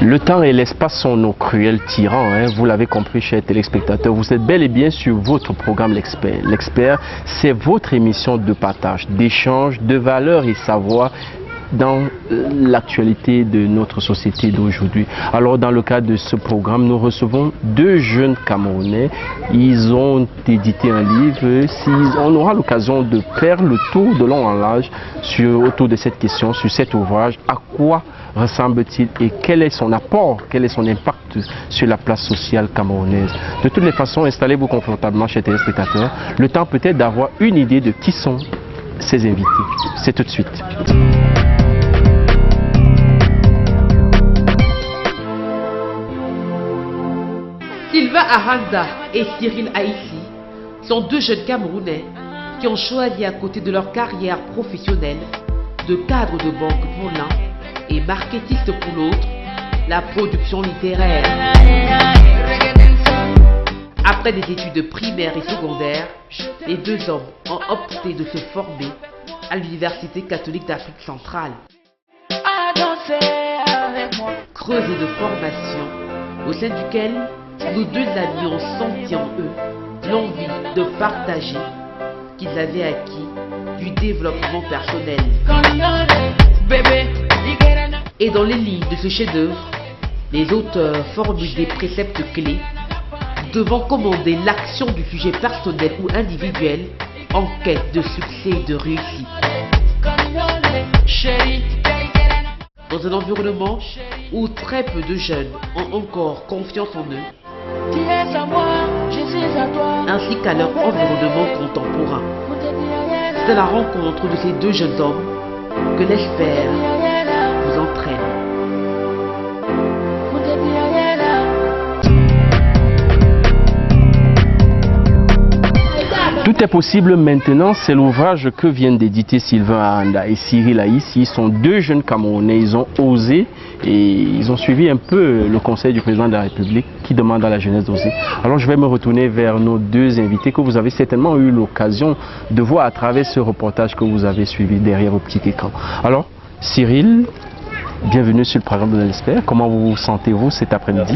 Le temps et l'espace sont nos cruels tyrans, hein. Vous l'avez compris, chers téléspectateurs, vous êtes bel et bien sur votre programme L'Expert. L'Expert, c'est votre émission de partage, d'échange, de valeurs et savoir dans l'actualité de notre société d'aujourd'hui. Alors dans le cadre de ce programme, nous recevons deux jeunes Camerounais. Ils ont édité un livre. On aura l'occasion de faire le tour de long en large autour de cette question, sur cet ouvrage. À quoi ressemble-t-il et quel est son apport, quel est son impact sur la place sociale camerounaise? De toutes les façons, installez-vous confortablement, chers téléspectateurs. Le temps peut-être d'avoir une idée de qui sont ces invités. C'est tout de suite. Sylvain Aranda et Cyril Haïssi sont deux jeunes Camerounais qui ont choisi, à côté de leur carrière professionnelle, de cadre de banque pour l'un et marketiste pour l'autre, la production littéraire. Après des études primaires et secondaires, les deux hommes ont opté de se former à l'Université catholique d'Afrique centrale. Creuset de formation au sein duquel nos deux amis ont senti en eux l'envie de partager qu'ils avaient acquis du développement personnel. Et dans les lignes de ce chef-d'œuvre, les auteurs formulent des préceptes clés devant commander l'action du sujet personnel ou individuel en quête de succès et de réussite. Dans un environnement où très peu de jeunes ont encore confiance en eux, ainsi qu'à leur environnement contemporain. C'est à la rencontre de ces deux jeunes hommes que l'Expert vous entraîne. Tout est possible maintenant, c'est l'ouvrage que viennent d'éditer Sylvain Aranda et Cyril Haïssi. Ils sont deux jeunes Camerounais, ils ont osé et ils ont suivi un peu le conseil du président de la République qui demande à la jeunesse d'oser. Alors je vais me retourner vers nos deux invités que vous avez certainement eu l'occasion de voir à travers ce reportage que vous avez suivi derrière vos petits écrans. Alors Cyril, bienvenue sur le programme de l'Expert. Comment vous sentez-vous cet après-midi?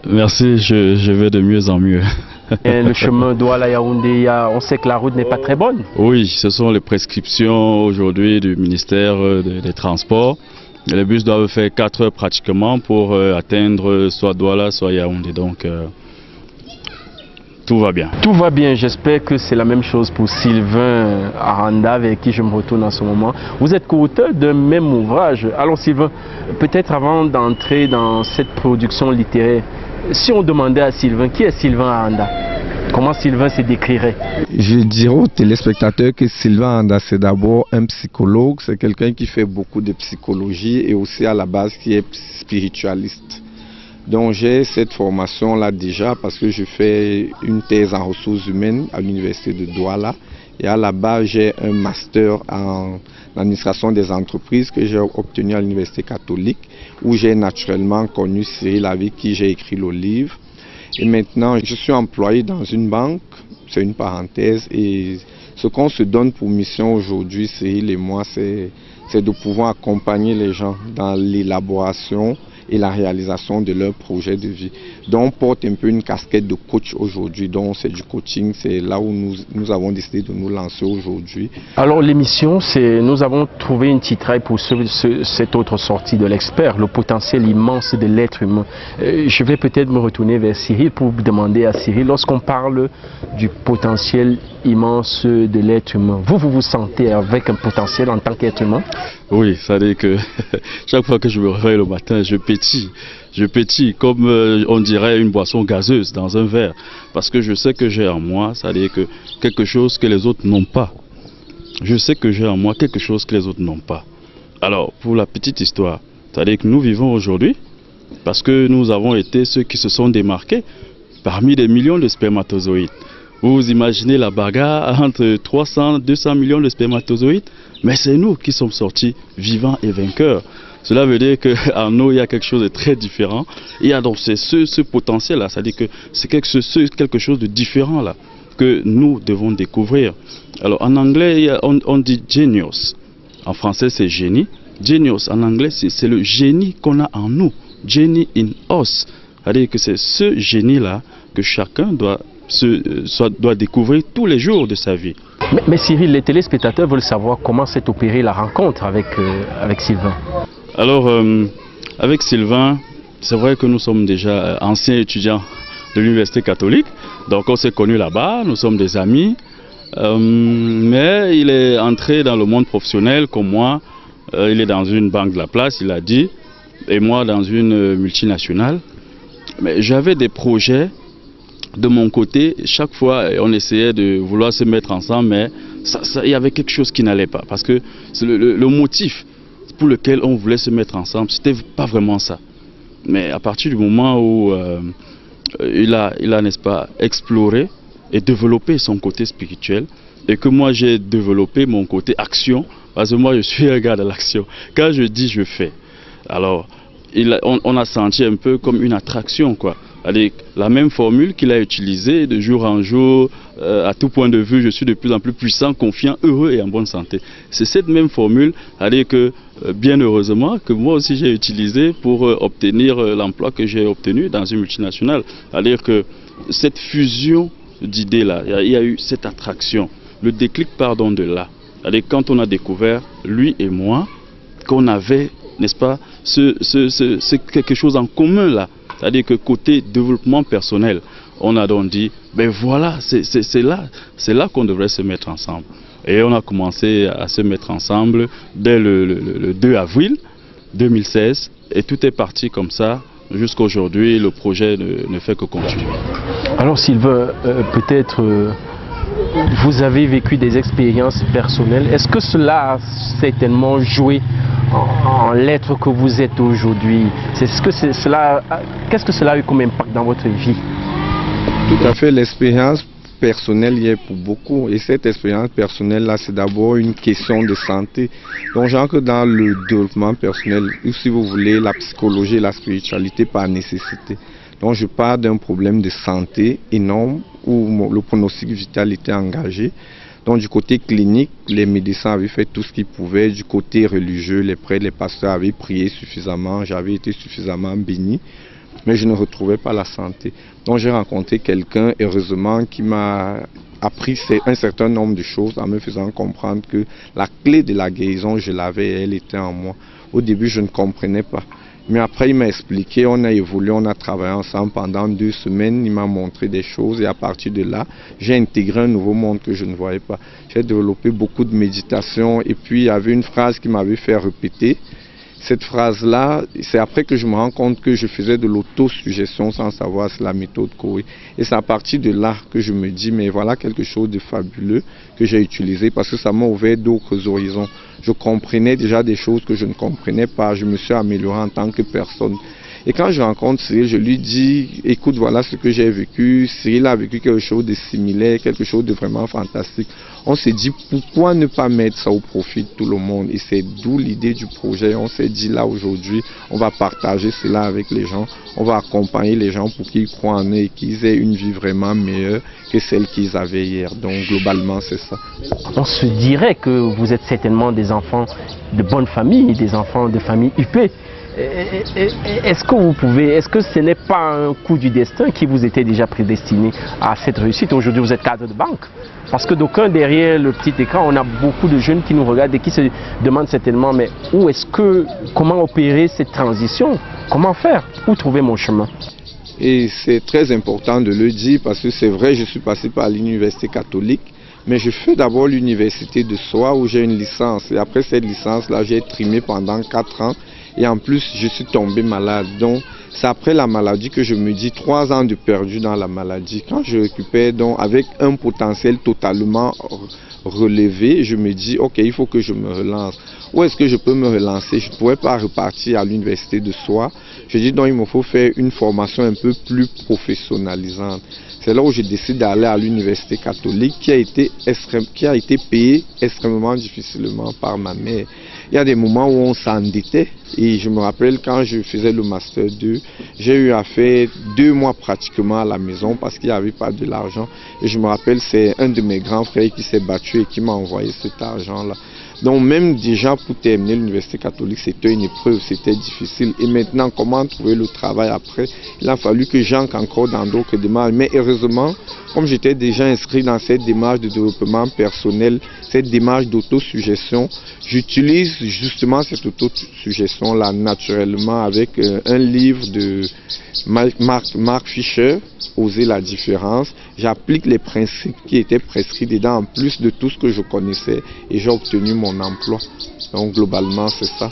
Merci, je vais de mieux en mieux. Et le chemin Douala-Yaoundé, on sait que la route n'est pas très bonne. Oui, ce sont les prescriptions aujourd'hui du ministère des Transports. Les bus doivent faire 4 heures pratiquement pour atteindre soit Douala, soit Yaoundé. Donc tout va bien. Tout va bien, j'espère que c'est la même chose pour Sylvain Aranda avec qui je me retourne en ce moment. Vous êtes co-auteur d'un même ouvrage. Alors Sylvain, peut-être avant d'entrer dans cette production littéraire, si on demandait à Sylvain, qui est Sylvain Aranda? Comment Sylvain se décrirait? Je dirais aux téléspectateurs que Sylvain Aranda, c'est d'abord un psychologue, c'est quelqu'un qui fait beaucoup de psychologie et aussi à la base qui est spiritualiste. Donc j'ai cette formation-là déjà parce que je fais une thèse en ressources humaines à l'université de Douala. Et à la base, j'ai un master en administration des entreprises que j'ai obtenu à l'université catholique où j'ai naturellement connu Cyril avec qui j'ai écrit le livre. Et maintenant, je suis employé dans une banque, c'est une parenthèse. Et ce qu'on se donne pour mission aujourd'hui, Cyril et moi, c'est de pouvoir accompagner les gens dans l'élaboration et la réalisation de leur projet de vie. Donc on porte un peu une casquette de coach aujourd'hui, donc c'est du coaching, c'est là où nous avons décidé de nous lancer aujourd'hui. Alors l'émission, nous avons trouvé une titraille pour cette autre sortie de l'Expert, le potentiel immense de l'être humain. Je vais peut-être me retourner vers Cyril pour vous demander à Cyril, lorsqu'on parle du potentiel immense de l'être humain, vous sentez avec un potentiel en tant qu'être humain? Oui, ça veut dire que chaque fois que je me réveille le matin, je pétille comme on dirait une boisson gazeuse dans un verre. Parce que je sais que j'ai en moi, ça veut dire que quelque chose que les autres n'ont pas. Je sais que j'ai en moi quelque chose que les autres n'ont pas. Alors, pour la petite histoire, ça veut dire que nous vivons aujourd'hui parce que nous avons été ceux qui se sont démarqués parmi des millions de spermatozoïdes. Vous imaginez la bagarre entre 300, 200 millions de spermatozoïdes, mais c'est nous qui sommes sortis vivants et vainqueurs. Cela veut dire qu'en nous, il y a quelque chose de très différent. Il y a donc ce potentiel-là, c'est-à-dire que c'est quelque chose de différent là que nous devons découvrir. Alors en anglais, on dit genius. En français, c'est génie. Genius, en anglais, c'est le génie qu'on a en nous, genie in us. C'est-à-dire que c'est ce génie-là que chacun doit découvrir tous les jours de sa vie. Mais Cyril, les téléspectateurs veulent savoir comment s'est opérée la rencontre avec Sylvain. Alors, avec Sylvain, c'est vrai que nous sommes déjà anciens étudiants de l'Université catholique. Donc on s'est connus là-bas, nous sommes des amis. Mais il est entré dans le monde professionnel comme moi. Il est dans une banque de la place, il a dit. Et moi dans une multinationale. Mais j'avais des projets de mon côté. Chaque fois, on essayait de vouloir se mettre ensemble, mais il y avait quelque chose qui n'allait pas. Parce que le motif pour lequel on voulait se mettre ensemble, c'était pas vraiment ça. Mais à partir du moment où il a n'est-ce pas, exploré et développé son côté spirituel, et que moi j'ai développé mon côté action, parce que moi je suis un gars de l'action. Quand je dis, je fais. Alors, on a senti un peu comme une attraction, quoi. Allez, la même formule qu'il a utilisée de jour en jour, à tout point de vue, je suis de plus en plus puissant, confiant, heureux et en bonne santé. C'est cette même formule, allez, que bien heureusement, que moi aussi j'ai utilisée pour obtenir l'emploi que j'ai obtenu dans une multinationale. C'est-à-dire que cette fusion d'idées-là, il y a eu cette attraction. Le déclic pardon de là. C'est-à-dire quand on a découvert, lui et moi, qu'on avait, n'est-ce pas, c'est quelque chose en commun là. C'est-à-dire que côté développement personnel, on a donc dit, ben voilà, c'est là qu'on devrait se mettre ensemble. Et on a commencé à se mettre ensemble dès le 2 avril 2016. Et tout est parti comme ça. Jusqu'à aujourd'hui, le projet ne fait que continuer. Alors Sylvain, peut-être vous avez vécu des expériences personnelles. Est-ce que cela a certainement joué en l'être que vous êtes aujourd'hui? Qu'est-ce que cela a eu comme impact dans votre vie? Tout à fait, l'expérience personnelle y est pour beaucoup. Et cette expérience personnelle-là, c'est d'abord une question de santé. Donc, j'entre dans le développement personnel, ou si vous voulez, la psychologie et la spiritualité par nécessité. Donc, je pars d'un problème de santé énorme où le pronostic vital était engagé. Donc, du côté clinique, les médecins avaient fait tout ce qu'ils pouvaient. Du côté religieux, les prêtres, les pasteurs avaient prié suffisamment. J'avais été suffisamment béni. Mais je ne retrouvais pas la santé. Donc j'ai rencontré quelqu'un, heureusement, qui m'a appris un certain nombre de choses en me faisant comprendre que la clé de la guérison, je l'avais et elle était en moi. Au début, je ne comprenais pas. Mais après, il m'a expliqué, on a évolué, on a travaillé ensemble pendant 2 semaines. Il m'a montré des choses et à partir de là, j'ai intégré un nouveau monde que je ne voyais pas. J'ai développé beaucoup de méditation et puis il y avait une phrase qui m'avait fait répéter. Cette phrase-là, c'est après que je me rends compte que je faisais de l'autosuggestion sans savoir c'est la méthode Coué. Et c'est à partir de là que je me dis, mais voilà quelque chose de fabuleux que j'ai utilisé parce que ça m'a ouvert d'autres horizons. Je comprenais déjà des choses que je ne comprenais pas. Je me suis amélioré en tant que personne. Et quand je rencontre Cyril, je lui dis, écoute, voilà ce que j'ai vécu. Cyril a vécu quelque chose de similaire, quelque chose de vraiment fantastique. On s'est dit, pourquoi ne pas mettre ça au profit de tout le monde? Et c'est d'où l'idée du projet. On s'est dit, là, aujourd'hui, on va partager cela avec les gens. On va accompagner les gens pour qu'ils croient en eux et qu'ils aient une vie vraiment meilleure que celle qu'ils avaient hier. Donc, globalement, c'est ça. On se dirait que vous êtes certainement des enfants de bonne famille, des enfants de famille UP. Est-ce que ce n'est pas un coup du destin qui vous était déjà prédestiné à cette réussite? Aujourd'hui, vous êtes cadre de banque. Parce que d'aucuns derrière le petit écran, on a beaucoup de jeunes qui nous regardent et qui se demandent certainement, mais comment opérer cette transition? Comment faire? Où trouver mon chemin? Et c'est très important de le dire parce que c'est vrai, je suis passé par l'université catholique. Mais je fais d'abord l'université de Soa où j'ai une licence. Et après cette licence-là, j'ai trimé pendant 4 ans. Et en plus, je suis tombé malade. Donc, c'est après la maladie que je me dis 3 ans de perdu dans la maladie. Quand je récupère donc avec un potentiel totalement relevé, je me dis, ok, il faut que je me relance. Où est-ce que je peux me relancer? Je ne pourrais pas repartir à l'université de Soa. Je dis, donc il me faut faire une formation un peu plus professionnalisante. C'est là où je décide d'aller à l'université catholique qui a été payée extrêmement difficilement par ma mère. Il y a des moments où on s'endettait et je me rappelle quand je faisais le Master 2, j'ai eu à faire 2 mois pratiquement à la maison parce qu'il n'y avait pas de l'argent. Et je me rappelle, c'est un de mes grands frères qui s'est battu et qui m'a envoyé cet argent-là. Donc même déjà pour terminer l'université catholique, c'était une épreuve, c'était difficile. Et maintenant, comment trouver le travail après? Il a fallu que j'entre encore dans d'autres démarches. Mais heureusement, comme j'étais déjà inscrit dans cette démarche de développement personnel, cette démarche d'autosuggestion, j'utilise justement cette autosuggestion-là naturellement avec un livre de Mark Fisher, Oser la différence. J'applique les principes qui étaient prescrits dedans en plus de tout ce que je connaissais et j'ai obtenu mon emploi. Donc globalement c'est ça.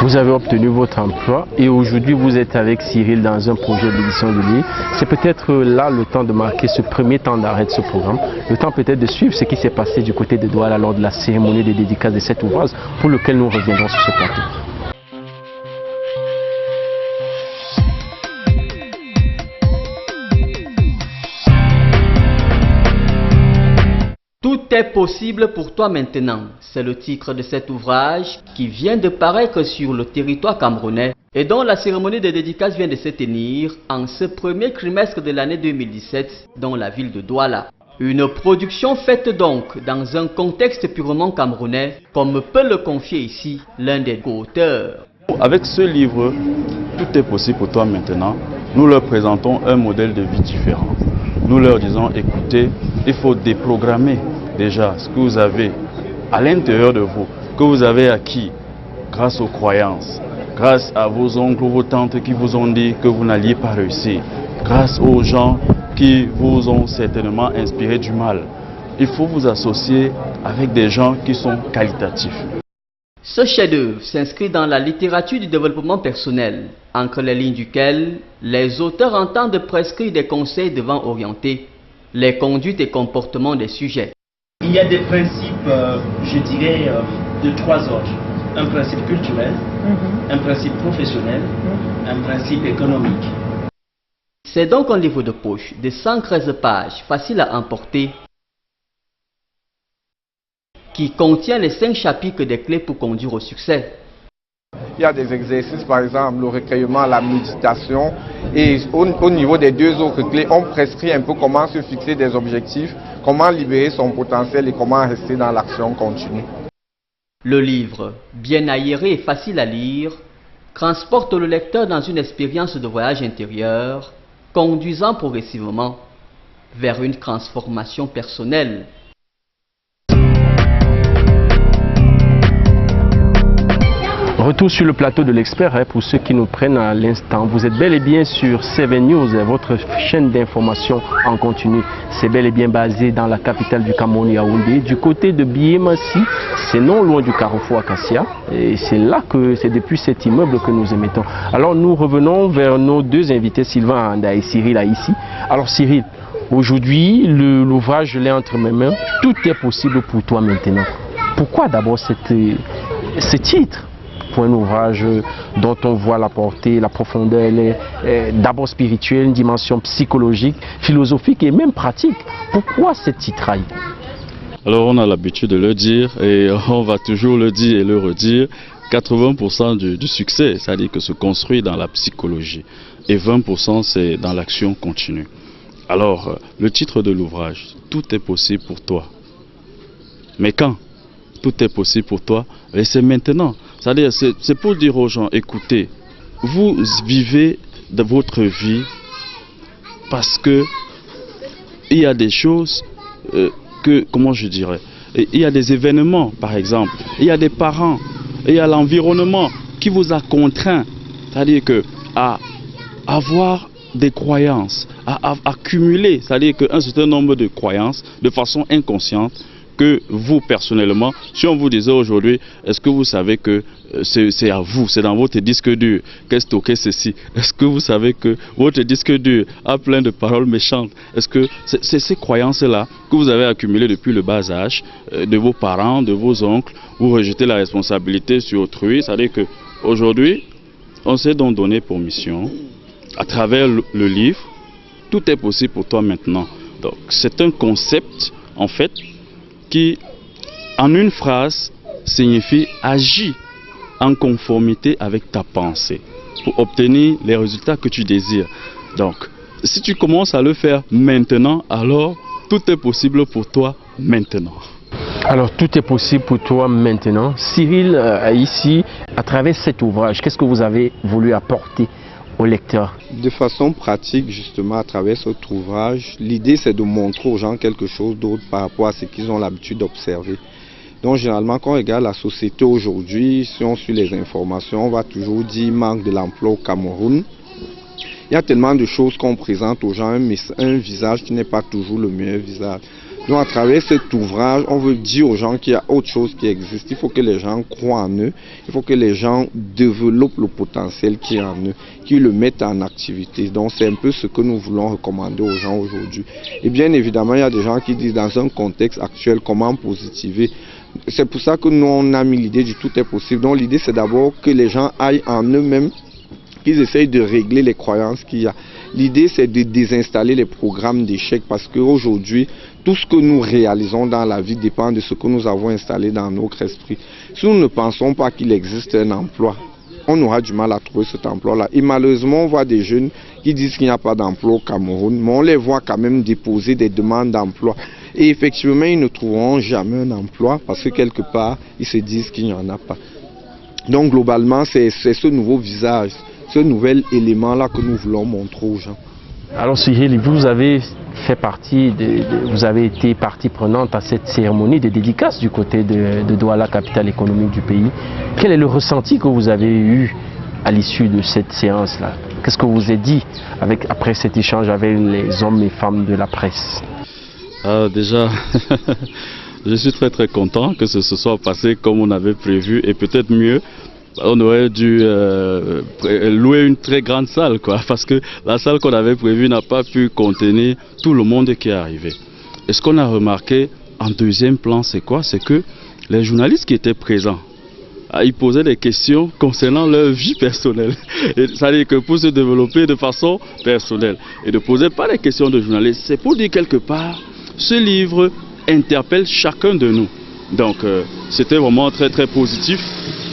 Vous avez obtenu votre emploi et aujourd'hui vous êtes avec Cyril dans un projet d'édition de livre. C'est peut-être là le temps de marquer ce premier temps d'arrêt de ce programme. Le temps peut-être de suivre ce qui s'est passé du côté de Douala lors de la cérémonie de dédicace de cet ouvrage pour lequel nous reviendrons sur ce plateau. Tout est possible pour toi maintenant. C'est le titre de cet ouvrage qui vient de paraître sur le territoire camerounais et dont la cérémonie de dédicace vient de se tenir en ce premier trimestre de l'année 2017 dans la ville de Douala. Une production faite donc dans un contexte purement camerounais, comme peut le confier ici l'un des co-auteurs. Avec ce livre, tout est possible pour toi maintenant. Nous leur présentons un modèle de vie différent. Nous leur disons, écoutez, il faut déprogrammer déjà ce que vous avez à l'intérieur de vous, que vous avez acquis grâce aux croyances, grâce à vos oncles ou vos tantes qui vous ont dit que vous n'alliez pas réussir, grâce aux gens qui vous ont certainement inspiré du mal. Il faut vous associer avec des gens qui sont qualitatifs. Ce chef-d'œuvre s'inscrit dans la littérature du développement personnel, entre les lignes duquel les auteurs entendent prescrire des conseils devant orienter les conduites et comportements des sujets. Il y a des principes, je dirais, de trois ordres. Un principe culturel, un principe professionnel, un principe économique. C'est donc un livre de poche de 113 pages, facile à emporter, qui contient les 5 chapitres des clés pour conduire au succès. Il y a des exercices, par exemple, le recueillement, la méditation. Et au niveau des 2 autres clés, on prescrit un peu comment se fixer des objectifs, comment libérer son potentiel et comment rester dans l'action continue. Le livre, bien aéré et facile à lire, transporte le lecteur dans une expérience de voyage intérieur, conduisant progressivement vers une transformation personnelle. Retour sur le plateau de l'expert pour ceux qui nous prennent à l'instant. Vous êtes bel et bien sur 7 News, votre chaîne d'information en continu. C'est bel et bien basé dans la capitale du Cameroun, Yaoundé. Du côté de Biémassi, c'est non loin du carrefour Acacia. Et c'est là que c'est depuis cet immeuble que nous émettons. Alors nous revenons vers nos 2 invités, Sylvain Anda et Cyril Aïssi. Alors Cyril, aujourd'hui, l'ouvrage, je l'ai entre mes mains. Tout est possible pour toi maintenant. Pourquoi d'abord ce titre? Pour un ouvrage dont on voit la portée, la profondeur, elle est d'abord spirituelle, une dimension psychologique, philosophique et même pratique. Pourquoi cette titraille? Alors on a l'habitude de le dire et on va toujours le dire et le redire. 80% du succès, c'est-à-dire que se construit dans la psychologie et 20% c'est dans l'action continue. Alors le titre de l'ouvrage, tout est possible pour toi. Mais quand? Tout est possible pour toi et c'est maintenant. C'est-à-dire, c'est pour dire aux gens, écoutez, vous vivez de votre vie parce que il y a des choses comment je dirais, il y a des événements par exemple, il y a des parents, il y a l'environnement qui vous a contraint, c'est-à-dire que à avoir des croyances, à accumuler, c'est-à-dire qu'un certain nombre de croyances de façon inconsciente, que vous personnellement, si on vous disait aujourd'hui, est-ce que vous savez que c'est à vous, c'est dans votre disque dur qu'est stocké ceci? Est-ce que vous savez que votre disque dur a plein de paroles méchantes? Est-ce que c'est ces croyances-là que vous avez accumulées depuis le bas âge, de vos parents, de vos oncles, vous rejetez la responsabilité sur autrui? C'est-à-dire qu'aujourd'hui, on s'est donc donné pour mission, à travers le livre, tout est possible pour toi maintenant. Donc c'est un concept, en fait, qui, en une phrase, signifie agis en conformité avec ta pensée pour obtenir les résultats que tu désires. Donc, si tu commences à le faire maintenant, alors tout est possible pour toi maintenant. Alors tout est possible pour toi maintenant. Cyril, ici, à travers cet ouvrage, qu'est-ce que vous avez voulu apporter aux lecteurs? De façon pratique, justement, à travers cet ouvrage, l'idée c'est de montrer aux gens quelque chose d'autre par rapport à ce qu'ils ont l'habitude d'observer. Donc généralement, quand on regarde la société aujourd'hui, si on suit les informations, on va toujours dire manque de l'emploi au Cameroun. Il y a tellement de choses qu'on présente aux gens, mais un visage qui n'est pas toujours le meilleur visage. Donc à travers cet ouvrage, on veut dire aux gens qu'il y a autre chose qui existe. Il faut que les gens croient en eux. Il faut que les gens développent le potentiel qui est en eux, qu'ils le mettent en activité. Donc c'est un peu ce que nous voulons recommander aux gens aujourd'hui. Et bien évidemment, il y a des gens qui disent dans un contexte actuel, comment positiver. C'est pour ça que nous, on a mis l'idée du tout est possible. Donc l'idée, c'est d'abord que les gens aillent en eux-mêmes, qu'ils essayent de régler les croyances qu'il y a. L'idée, c'est de désinstaller les programmes d'échecs parce qu'aujourd'hui, tout ce que nous réalisons dans la vie dépend de ce que nous avons installé dans notre esprit. Si nous ne pensons pas qu'il existe un emploi, on aura du mal à trouver cet emploi-là. Et malheureusement, on voit des jeunes qui disent qu'il n'y a pas d'emploi au Cameroun, mais on les voit quand même déposer des demandes d'emploi. Et effectivement, ils ne trouveront jamais un emploi parce que quelque part, ils se disent qu'il n'y en a pas. Donc globalement, c'est ce nouveau visage, ce nouvel élément-là que nous voulons montrer aux gens. Alors Cyril, vous avez fait partie, vous avez été partie prenante à cette cérémonie de dédicace du côté de Douala, capitale économique du pays. Quel est le ressenti que vous avez eu à l'issue de cette séance-là? Qu'est-ce que vous avez dit après cet échange avec les hommes et femmes de la presse? Déjà, je suis très content que ce soit passé comme on avait prévu et peut-être mieux. On aurait dû louer une très grande salle, quoi, parce que la salle qu'on avait prévue n'a pas pu contenir tout le monde qui est arrivé. Et ce qu'on a remarqué en deuxième plan, c'est quoi? C'est que les journalistes qui étaient présents, ils posaient des questions concernant leur vie personnelle. C'est-à-dire que pour se développer de façon personnelle et de poser pas les questions de journalistes, c'est pour dire quelque part, ce livre interpelle chacun de nous. Donc c'était vraiment très positif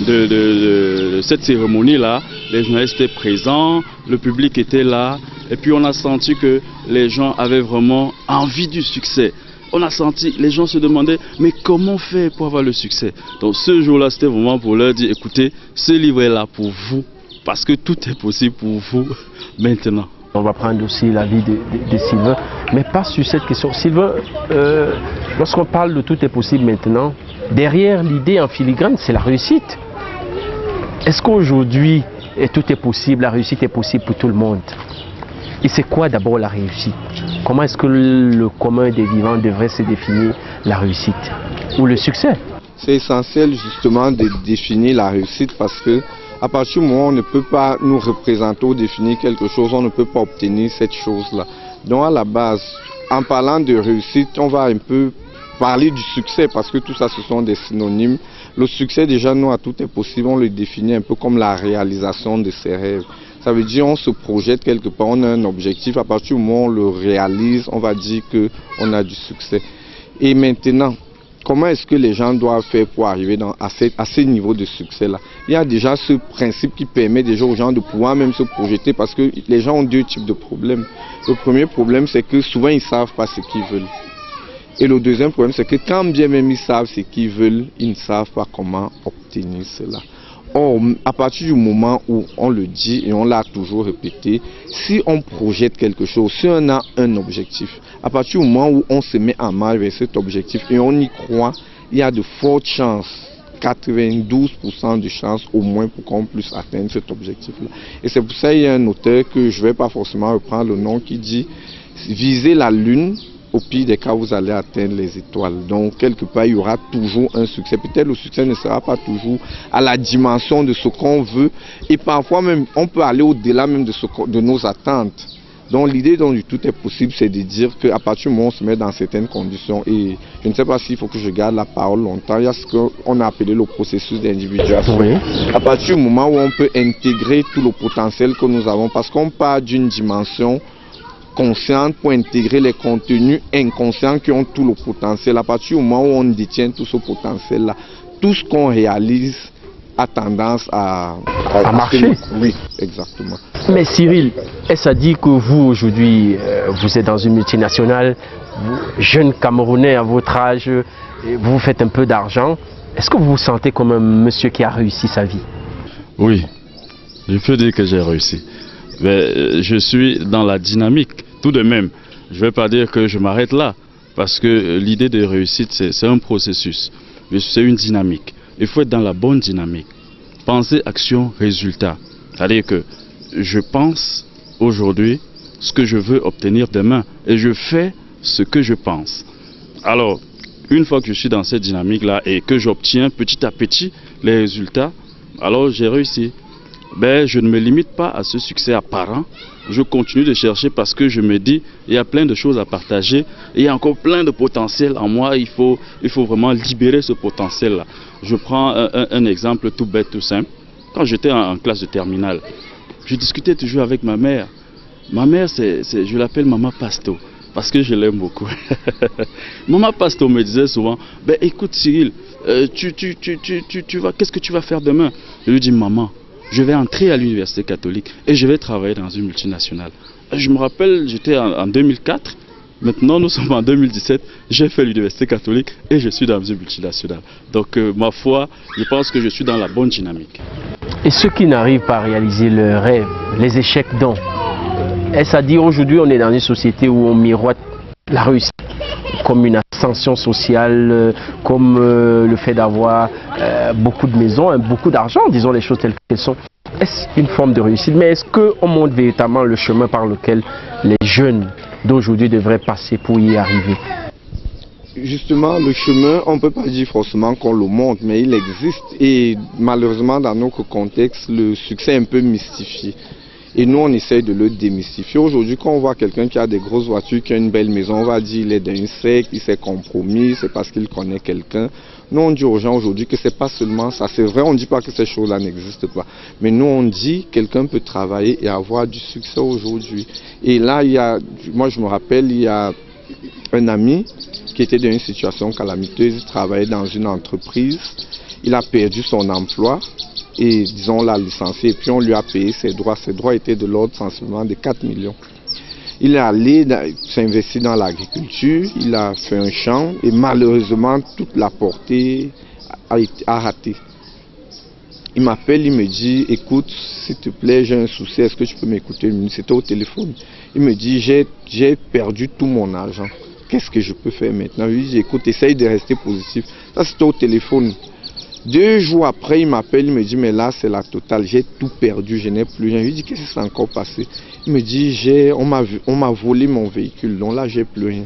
de cette cérémonie-là. Les journalistes étaient présents, le public était là, et puis on a senti que les gens avaient vraiment envie du succès. On a senti, les gens se demandaient, mais comment faire pour avoir le succès? Donc ce jour-là, c'était vraiment pour leur dire, écoutez, ce livre est là pour vous, parce que tout est possible pour vous maintenant. On va prendre aussi l'avis de Sylvain, mais pas sur cette question. Sylvain, lorsqu'on parle de tout est possible maintenant, derrière l'idée en filigrane, c'est la réussite. Est-ce qu'aujourd'hui, tout est possible, la réussite est possible pour tout le monde? Et c'est quoi d'abord la réussite? Comment est-ce que le commun des vivants devrait se définir la réussite ou le succès? C'est essentiel justement de définir la réussite parce que à partir du moment où on ne peut pas nous représenter ou définir quelque chose, on ne peut pas obtenir cette chose-là. Donc à la base, en parlant de réussite, on va un peu parler du succès parce que tout ça ce sont des synonymes. Le succès déjà, nous, à tout est possible, on le définit un peu comme la réalisation de ses rêves. Ça veut dire on se projette quelque part, on a un objectif, à partir du moment où on le réalise, on va dire qu'on a du succès. Et maintenant, comment est-ce que les gens doivent faire pour arriver à ce niveau de succès-là? Il y a déjà ce principe qui permet déjà aux gens de pouvoir même se projeter parce que les gens ont deux types de problèmes. Le premier problème, c'est que souvent ils ne savent pas ce qu'ils veulent. Et le deuxième problème, c'est que quand bien même ils savent ce qu'ils veulent, ils ne savent pas comment obtenir cela. Or, à partir du moment où on le dit et on l'a toujours répété, si on projette quelque chose, si on a un objectif, à partir du moment où on se met en marche vers cet objectif et on y croit, il y a de fortes chances, 92% de chances au moins pour qu'on puisse atteindre cet objectif-là. Et c'est pour ça qu'il y a un auteur que je ne vais pas forcément reprendre le nom qui dit « Visez la lune ». Au pire des cas, vous allez atteindre les étoiles. Donc, quelque part, il y aura toujours un succès. Peut-être le succès ne sera pas toujours à la dimension de ce qu'on veut. Et parfois, même, on peut aller au-delà même de nos attentes. Donc, l'idée du tout est possible, c'est de dire qu'à partir du moment où on se met dans certaines conditions, et je ne sais pas s'il faut que je garde la parole longtemps, il y a ce qu'on a appelé le processus d'individuation. Oui. À partir du moment où on peut intégrer tout le potentiel que nous avons, parce qu'on part d'une dimension consciente pour intégrer les contenus inconscients qui ont tout le potentiel. À partir du moment où on détient tout ce potentiel-là, tout ce qu'on réalise a tendance à marcher. Oui, exactement. Mais Cyril, est-ce à dire que vous aujourd'hui, vous êtes dans une multinationale, vous, jeune Camerounais à votre âge, vous faites un peu d'argent. Est-ce que vous vous sentez comme un monsieur qui a réussi sa vie? Oui, je peux dire que j'ai réussi. Mais je suis dans la dynamique, tout de même. Je ne vais pas dire que je m'arrête là, parce que l'idée de réussite, c'est un processus. C'est une dynamique. Il faut être dans la bonne dynamique. Pensée, action, résultat. C'est-à-dire que je pense aujourd'hui ce que je veux obtenir demain et je fais ce que je pense. Alors, une fois que je suis dans cette dynamique-là et que j'obtiens petit à petit les résultats, alors j'ai réussi. Ben, je ne me limite pas à ce succès apparent. Je continue de chercher parce que je me dis, il y a plein de choses à partager. Et il y a encore plein de potentiel en moi. Il faut vraiment libérer ce potentiel-là. Je prends un exemple tout bête, tout simple. Quand j'étais en classe de terminale, je discutais toujours avec ma mère. Ma mère, je l'appelle Maman Pasto, parce que je l'aime beaucoup. Maman Pasto me disait souvent, ben écoute Cyril, qu'est-ce que tu vas faire demain? Je lui dis, maman, je vais entrer à l'université catholique et je vais travailler dans une multinationale. Je me rappelle, j'étais en 2004, maintenant nous sommes en 2017, j'ai fait l'université catholique et je suis dans une multinationale. Donc ma foi, je pense que je suis dans la bonne dynamique. Et ceux qui n'arrivent pas à réaliser leurs rêves, les échecs dont, est-ce à dire aujourd'hui on est dans une société où on miroite la réussite comme une ascension sociale, comme le fait d'avoir beaucoup de maisons, beaucoup d'argent, disons les choses telles qu'elles sont. Est-ce une forme de réussite? Mais est-ce qu'on montre véritablement le chemin par lequel les jeunes d'aujourd'hui devraient passer pour y arriver? Justement, le chemin, on ne peut pas dire forcément qu'on le montre, mais il existe. Et malheureusement, dans notre contexte, le succès est un peu mystifié. Et nous, on essaye de le démystifier. Aujourd'hui, quand on voit quelqu'un qui a des grosses voitures, qui a une belle maison, on va dire qu'il est d'un secte, il s'est compromis, c'est parce qu'il connaît quelqu'un. Nous, on dit aux gens aujourd'hui que c'est pas seulement ça. C'est vrai, on ne dit pas que ces choses-là n'existent pas. Mais nous, on dit que quelqu'un peut travailler et avoir du succès aujourd'hui. Et là, moi, je me rappelle, il y a un ami qui était dans une situation calamiteuse, il travaillait dans une entreprise, il a perdu son emploi. Et disons, on l'a licencié et puis on lui a payé ses droits. Ses droits étaient de l'ordre sensiblement de 4 millions. Il est allé s'investir dans l'agriculture, il a fait un champ et malheureusement toute la portée a raté. Il m'appelle, il me dit, écoute, s'il te plaît, j'ai un souci, est-ce que tu peux m'écouter? C'était au téléphone. Il me dit, j'ai perdu tout mon argent. Qu'est-ce que je peux faire maintenant? Je lui dis, écoute, essaye de rester positif. Ça, c'était au téléphone. 2 jours après, il m'appelle, il me dit, mais là, c'est la totale, j'ai tout perdu, je n'ai plus rien. Je lui dis, qu'est-ce qui s'est encore passé? Il me dit, on m'a volé mon véhicule, donc là, j'ai plus rien.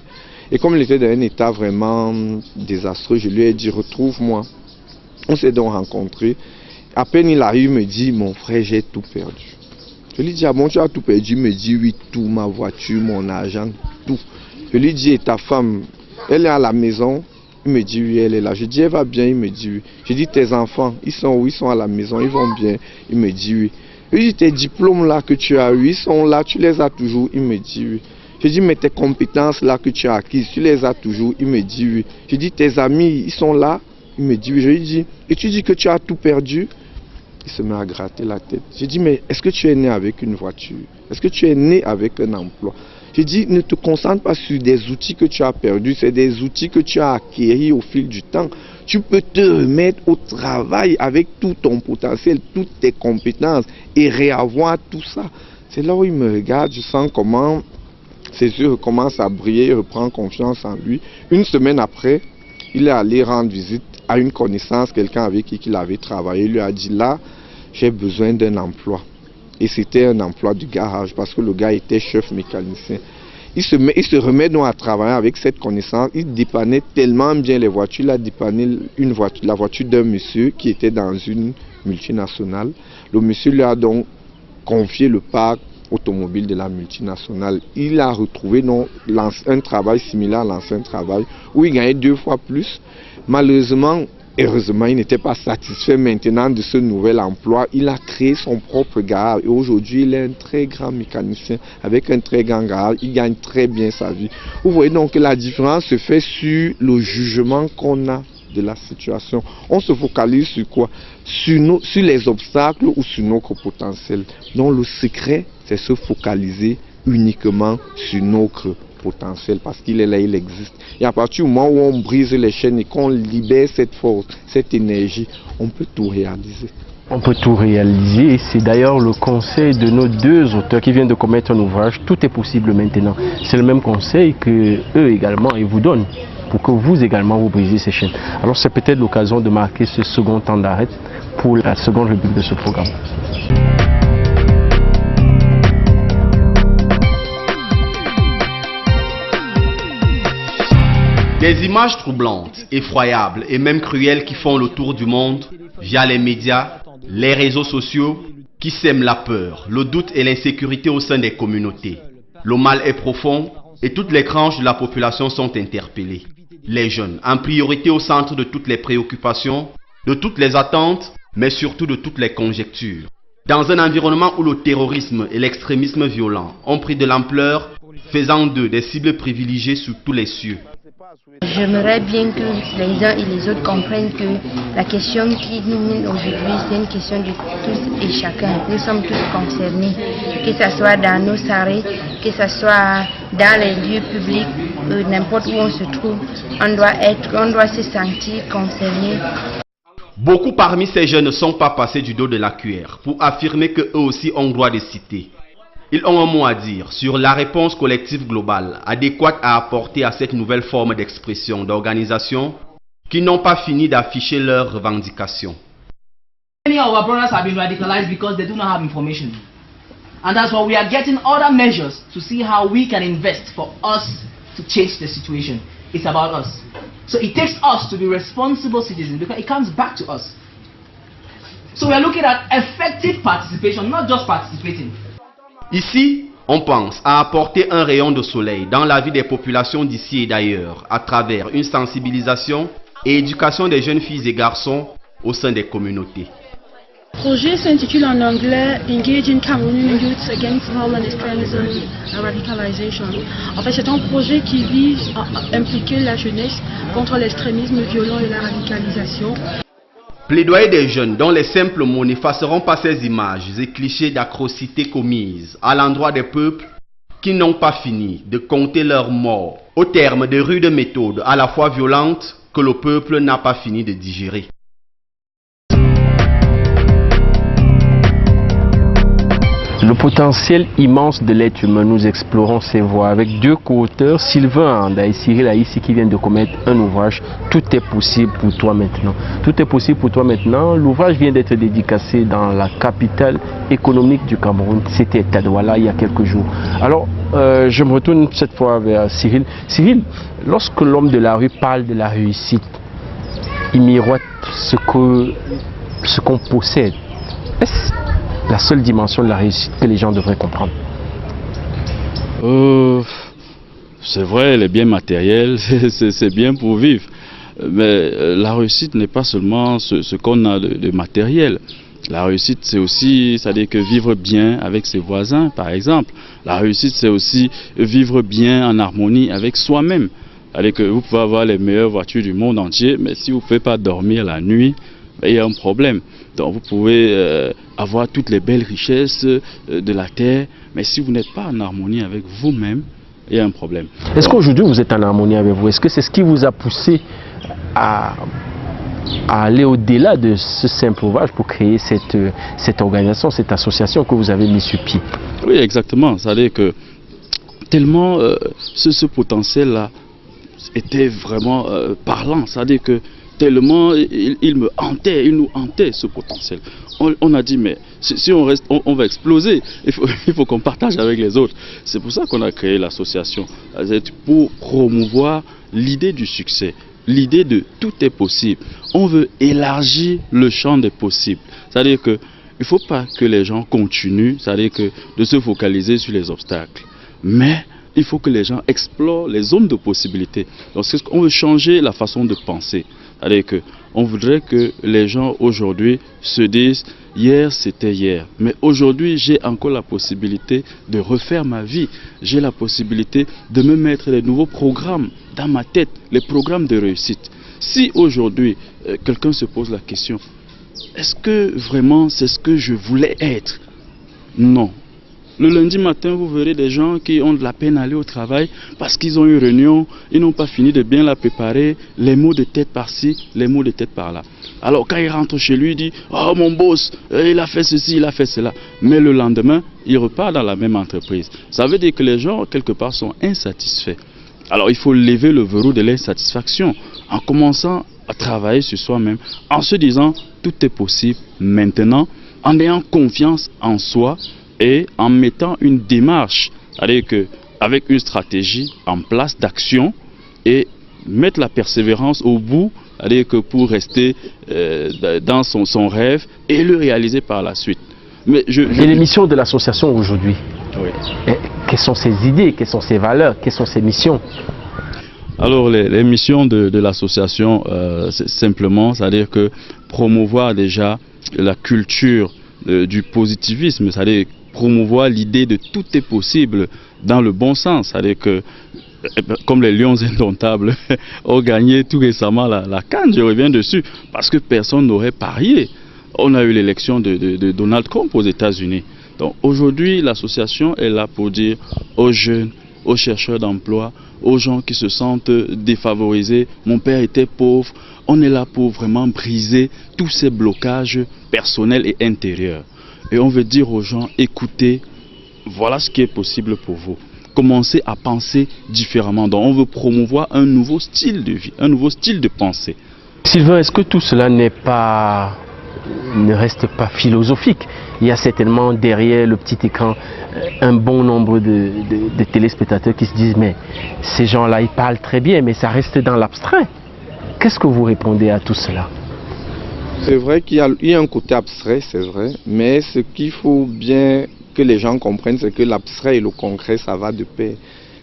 Et comme il était dans un état vraiment désastreux, je lui ai dit, retrouve-moi. On s'est donc rencontrés. À peine il arrive, il me dit, mon frère, j'ai tout perdu. Je lui dis, ah bon, tu as tout perdu? Il me dit, oui, tout, ma voiture, mon argent, tout. Je lui dis, et ta femme, elle est à la maison? Il me dit, oui, elle est là. Je dis, elle va bien? Il me dit, oui. Je dis, tes enfants, ils sont où? Ils sont à la maison, ils vont bien? Il me dit, oui. Je dis, tes diplômes là que tu as eu, ils sont là, tu les as toujours? Il me dit, oui. Je dis, mais tes compétences là que tu as acquises, tu les as toujours? Il me dit, oui. Je dis, tes amis, ils sont là? Il me dit, oui. Je lui dis, et tu dis que tu as tout perdu? Il se met à gratter la tête. Je dis, mais est-ce que tu es né avec une voiture? Est-ce que tu es né avec un emploi? Je dis, ne te concentre pas sur des outils que tu as perdus, c'est des outils que tu as acquis au fil du temps. Tu peux te remettre au travail avec tout ton potentiel, toutes tes compétences et réavoir tout ça. C'est là où il me regarde, je sens comment ses yeux recommencent à briller, il reprend confiance en lui. Une semaine après, il est allé rendre visite à une connaissance, quelqu'un avec qui il avait travaillé. Il lui a dit, là, j'ai besoin d'un emploi. Et c'était un emploi du garage parce que le gars était chef mécanicien. Il se remet donc à travailler avec cette connaissance. Il dépannait tellement bien les voitures. Il a dépanné la voiture d'un monsieur qui était dans une multinationale. Le monsieur lui a donc confié le parc automobile de la multinationale. Il a retrouvé donc un travail similaire à l'ancien travail où il gagnait 2 fois plus. Malheureusement, heureusement, il n'était pas satisfait maintenant de ce nouvel emploi. Il a créé son propre garage et aujourd'hui, il est un très grand mécanicien avec un très grand garage. Il gagne très bien sa vie. Vous voyez donc que la différence se fait sur le jugement qu'on a de la situation. On se focalise sur quoi? Sur les obstacles ou sur notre potentiel. Donc le secret, c'est se focaliser uniquement sur notre potentiel parce qu'il est là, il existe. Et à partir du moment où on brise les chaînes et qu'on libère cette force, cette énergie, on peut tout réaliser. On peut tout réaliser et c'est d'ailleurs le conseil de nos deux auteurs qui viennent de commettre un ouvrage. Tout est possible maintenant. C'est le même conseil que eux également ils vous donnent pour que vous également vous brisez ces chaînes. Alors c'est peut-être l'occasion de marquer ce second temps d'arrêt pour la seconde rubrique de ce programme. Des images troublantes, effroyables et même cruelles qui font le tour du monde via les médias, les réseaux sociaux, qui sèment la peur, le doute et l'insécurité au sein des communautés. Le mal est profond et toutes les tranches de la population sont interpellées. Les jeunes, en priorité au centre de toutes les préoccupations, de toutes les attentes, mais surtout de toutes les conjectures. Dans un environnement où le terrorisme et l'extrémisme violent ont pris de l'ampleur, faisant d'eux des cibles privilégiées sous tous les cieux. J'aimerais bien que les uns et les autres comprennent que la question qui nous mène aujourd'hui, c'est une question de tous et chacun. Nous sommes tous concernés, que ce soit dans nos sarrés, que ce soit dans les lieux publics, n'importe où on se trouve, on doit se sentir concerné. Beaucoup parmi ces jeunes ne sont pas passés du dos de la cuillère pour affirmer qu'eux aussi ont droit de citer. Ils ont un mot à dire sur la réponse collective globale adéquate à apporter à cette nouvelle forme d'expression d'organisation qui n'ont pas fini d'afficher leurs revendications. Many of our brothers have been radicalized because they do not have information. And that's why we are getting other measures to see how we can invest for us to change the situation. It's about us. So it takes us to be responsible citizens because it comes back to us. So we are looking at effective participation, not just participating. Ici, on pense à apporter un rayon de soleil dans la vie des populations d'ici et d'ailleurs à travers une sensibilisation et éducation des jeunes filles et garçons au sein des communautés. Le projet s'intitule en anglais Engaging Cameroonian Youths Against Violent Extremism and Radicalization. En fait, c'est un projet qui vise à impliquer la jeunesse contre l'extrémisme violent et la radicalisation. Plaidoyer des jeunes dont les simples mots n'effaceront pas ces images et clichés d'atrocités commises à l'endroit des peuples qui n'ont pas fini de compter leurs morts au terme de rudes méthodes à la fois violentes que le peuple n'a pas fini de digérer. Le potentiel immense de l'être humain, nous explorons ces voies avec deux co-auteurs, Sylvain Anda et Cyril Aïssi, qui viennent de commettre un ouvrage « Tout est possible pour toi maintenant ». Tout est possible pour toi maintenant. L'ouvrage vient d'être dédicacé dans la capitale économique du Cameroun. C'était à Douala il y a quelques jours. Alors, je me retourne cette fois vers Cyril. Cyril, lorsque l'homme de la rue parle de la réussite, il miroite ce qu'on possède. Est-ce la seule dimension de la réussite que les gens devraient comprendre? C'est vrai, les biens matériels, c'est bien pour vivre. Mais la réussite n'est pas seulement ce qu'on a de matériel. La réussite, c'est aussi, c'est-à-dire que vivre bien avec ses voisins, par exemple. La réussite, c'est aussi vivre bien en harmonie avec soi-même. C'est-à-dire que vous pouvez avoir les meilleures voitures du monde entier, mais si vous ne pouvez pas dormir la nuit, il y a un problème. Donc vous pouvez avoir toutes les belles richesses de la terre, mais si vous n'êtes pas en harmonie avec vous-même, il y a un problème. Est-ce qu'aujourd'hui vous êtes en harmonie avec vous? Est-ce que c'est ce qui vous a poussé à aller au-delà de ce simple ouvrage pour créer cette organisation, cette association que vous avez mise sur pied? Oui, exactement. C'est-à-dire que tellement ce potentiel-là était vraiment parlant. C'est-à-dire que tellement il me hantait, il nous hantait ce potentiel. On a dit, mais si on reste, on va exploser. Il faut qu'on partage avec les autres. C'est pour ça qu'on a créé l'association, pour promouvoir l'idée du succès, l'idée de tout est possible. On veut élargir le champ des possibles. C'est-à-dire qu'il ne faut pas que les gens continuent, c'est-à-dire de se focaliser sur les obstacles. Mais il faut que les gens explorent les zones de possibilités. Donc, on veut changer la façon de penser. C'est-à-dire qu'on voudrait que les gens aujourd'hui se disent « hier c'était hier, mais aujourd'hui j'ai encore la possibilité de refaire ma vie, j'ai la possibilité de me mettre les nouveaux programmes dans ma tête, les programmes de réussite ». Si aujourd'hui quelqu'un se pose la question « est-ce que vraiment c'est ce que je voulais être ?» Non. Le lundi matin, vous verrez des gens qui ont de la peine à aller au travail parce qu'ils ont eu une réunion, ils n'ont pas fini de bien la préparer, les maux de tête par-ci, les maux de tête par-là. Alors quand il rentre chez lui, il dit « Oh mon boss, il a fait ceci, il a fait cela ». Mais le lendemain, il repart dans la même entreprise. Ça veut dire que les gens, quelque part, sont insatisfaits. Alors il faut lever le verrou de l'insatisfaction en commençant à travailler sur soi-même, en se disant tout est possible maintenant, en ayant confiance en soi et en mettant une démarche, c'est-à-dire avec une stratégie en place d'action et mettre la persévérance au bout, c'est-à-dire que pour rester dans son rêve et le réaliser par la suite. Mais et les missions de l'association aujourd'hui, oui. Quelles sont ses idées, quelles sont ses valeurs, quelles sont ses missions? Alors les missions de l'association, c'est simplement, c'est-à-dire que promouvoir déjà la culture du positivisme, c'est-à-dire promouvoir l'idée de tout est possible dans le bon sens, c'est-à-dire que comme les Lions indomptables ont gagné tout récemment la CAN, je reviens dessus, parce que personne n'aurait parié. On a eu l'élection de Donald Trump aux États-Unis. Donc aujourd'hui, l'association est là pour dire aux jeunes, aux chercheurs d'emploi, aux gens qui se sentent défavorisés, mon père était pauvre, on est là pour vraiment briser tous ces blocages personnels et intérieurs. Et on veut dire aux gens, écoutez, voilà ce qui est possible pour vous. Commencez à penser différemment. Donc on veut promouvoir un nouveau style de vie, un nouveau style de pensée. Sylvain, est-ce que tout cela ne reste pas philosophique? Il y a certainement derrière le petit écran un bon nombre de téléspectateurs qui se disent mais ces gens-là ils parlent très bien mais ça reste dans l'abstrait. Qu'est-ce que vous répondez à tout cela? C'est vrai qu'il y a un côté abstrait, c'est vrai, mais ce qu'il faut bien que les gens comprennent, c'est que l'abstrait et le concret, ça va de pair.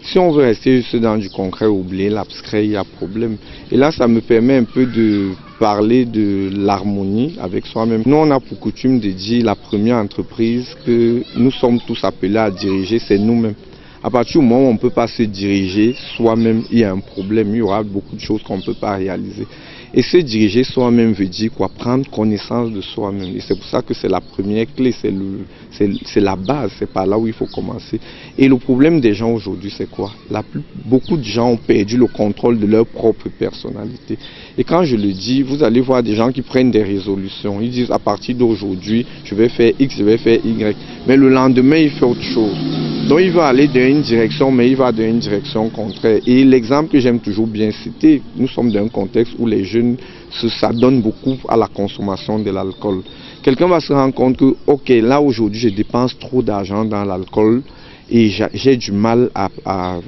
Si on veut rester juste dans du concret, oublier l'abstrait, il y a problème. Et là, ça me permet un peu de parler de l'harmonie avec soi-même. Nous, on a pour coutume de dire la première entreprise que nous sommes tous appelés à diriger, c'est nous-mêmes. À partir du moment où on ne peut pas se diriger soi-même, il y a un problème, il y aura beaucoup de choses qu'on ne peut pas réaliser. Et se diriger soi-même veut dire quoi? Prendre connaissance de soi-même. Et c'est pour ça que c'est la première clé, c'est la base, c'est par là où il faut commencer. Et le problème des gens aujourd'hui, c'est quoi? Beaucoup de gens ont perdu le contrôle de leur propre personnalité. Et quand je le dis, vous allez voir des gens qui prennent des résolutions. Ils disent à partir d'aujourd'hui, je vais faire X, je vais faire Y. Mais le lendemain, il fait autre chose. Donc il va aller dans une direction, mais il va dans une direction contraire. Et l'exemple que j'aime toujours bien citer, nous sommes dans un contexte où les jeunes s'adonnent beaucoup à la consommation de l'alcool. Quelqu'un va se rendre compte que, ok, là aujourd'hui je dépense trop d'argent dans l'alcool et j'ai du mal à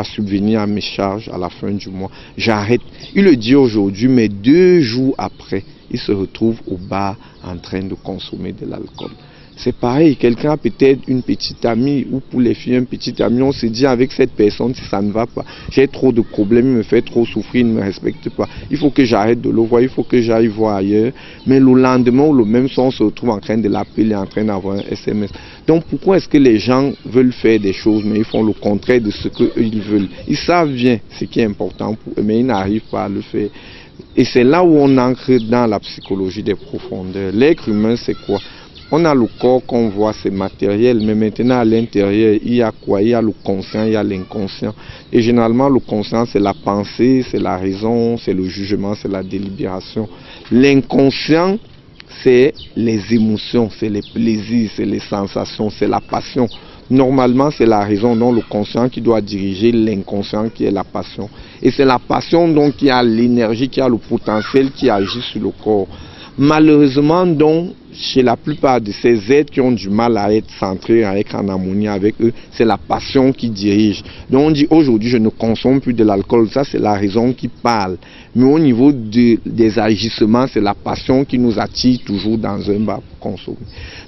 subvenir à mes charges à la fin du mois. J'arrête. Il le dit aujourd'hui, mais 2 jours après, il se retrouve au bar en train de consommer de l'alcool. C'est pareil, quelqu'un a peut-être une petite amie, ou pour les filles, un petit ami, on se dit avec cette personne, si ça ne va pas, j'ai trop de problèmes, il me fait trop souffrir, il ne me respecte pas. Il faut que j'arrête de le voir, il faut que j'aille voir ailleurs. Mais le lendemain ou le même soir, on se retrouve en train de l'appeler, en train d'avoir un SMS. Donc pourquoi est-ce que les gens veulent faire des choses, mais ils font le contraire de ce qu'ils veulent? Ils savent bien ce qui est important pour eux, mais ils n'arrivent pas à le faire. Et c'est là où on ancre dans la psychologie des profondeurs. L'être humain, c'est quoi? On a le corps qu'on voit, c'est matériel, mais maintenant à l'intérieur, il y a quoi? Il y a le conscient, il y a l'inconscient. Et généralement, le conscient, c'est la pensée, c'est la raison, c'est le jugement, c'est la délibération. L'inconscient, c'est les émotions, c'est les plaisirs, c'est les sensations, c'est la passion. Normalement, c'est la raison, donc le conscient qui doit diriger l'inconscient qui est la passion. Et c'est la passion donc qui a l'énergie, qui a le potentiel qui agit sur le corps. Malheureusement, donc, chez la plupart de ces êtres qui ont du mal à être centrés, à être en harmonie avec eux, c'est la passion qui dirige. Donc on dit aujourd'hui je ne consomme plus de l'alcool, ça c'est la raison qui parle. Mais au niveau des agissements, c'est la passion qui nous attire toujours dans un bar pour consommer.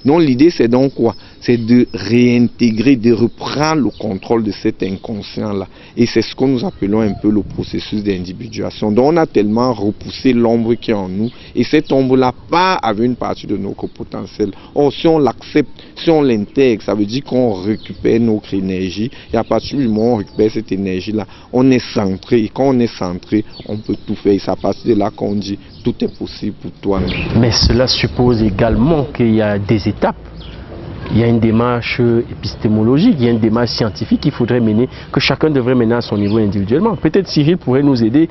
Donc l'idée c'est donc quoi? C'est de réintégrer, de reprendre le contrôle de cet inconscient-là. Et c'est ce que nous appelons un peu le processus d'individuation. Donc on a tellement repoussé l'ombre qui est en nous, et cette ombre-là part avec une partie de notre potentiel. Or si on l'accepte, si on l'intègre, ça veut dire qu'on récupère notre énergie, et à partir du moment où on récupère cette énergie-là, on est centré, et quand on est centré, on peut tout faire. Et c'est à partir de là qu'on dit tout est possible pour toi-même. Mais cela suppose également qu'il y a des étapes. il y a une démarche épistémologique, il y a une démarche scientifique qu'il faudrait mener, que chacun devrait mener à son niveau individuellement. Peut-être Cyril pourrait nous aider.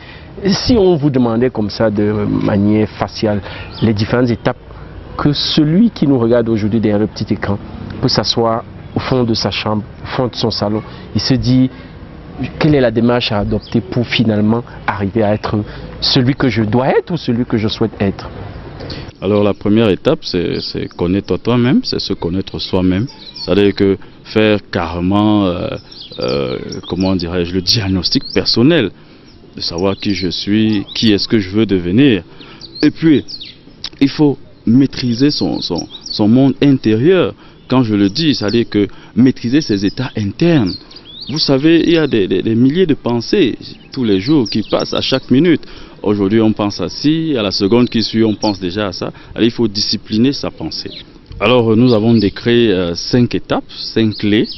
Si on vous demandait comme ça de manière faciale les différentes étapes, que celui qui nous regarde aujourd'hui derrière le petit écran peut s'asseoir au fond de sa chambre, au fond de son salon, il se dit quelle est la démarche à adopter pour finalement arriver à être celui que je dois être ou celui que je souhaite être. Alors la première étape, c'est connaître toi-même, c'est se connaître soi-même. C'est-à-dire que faire carrément, comment dirais-je, le diagnostic personnel, de savoir qui je suis, qui est-ce que je veux devenir. Et puis, il faut maîtriser son monde intérieur. Quand je le dis, c'est-à-dire que maîtriser ses états internes. Vous savez, il y a des milliers de pensées tous les jours qui passent à chaque minute. Aujourd'hui, on pense à ci, à la seconde qui suit, on pense déjà à ça. Alors, il faut discipliner sa pensée. Alors, nous avons décrit 5 étapes, 5 clés.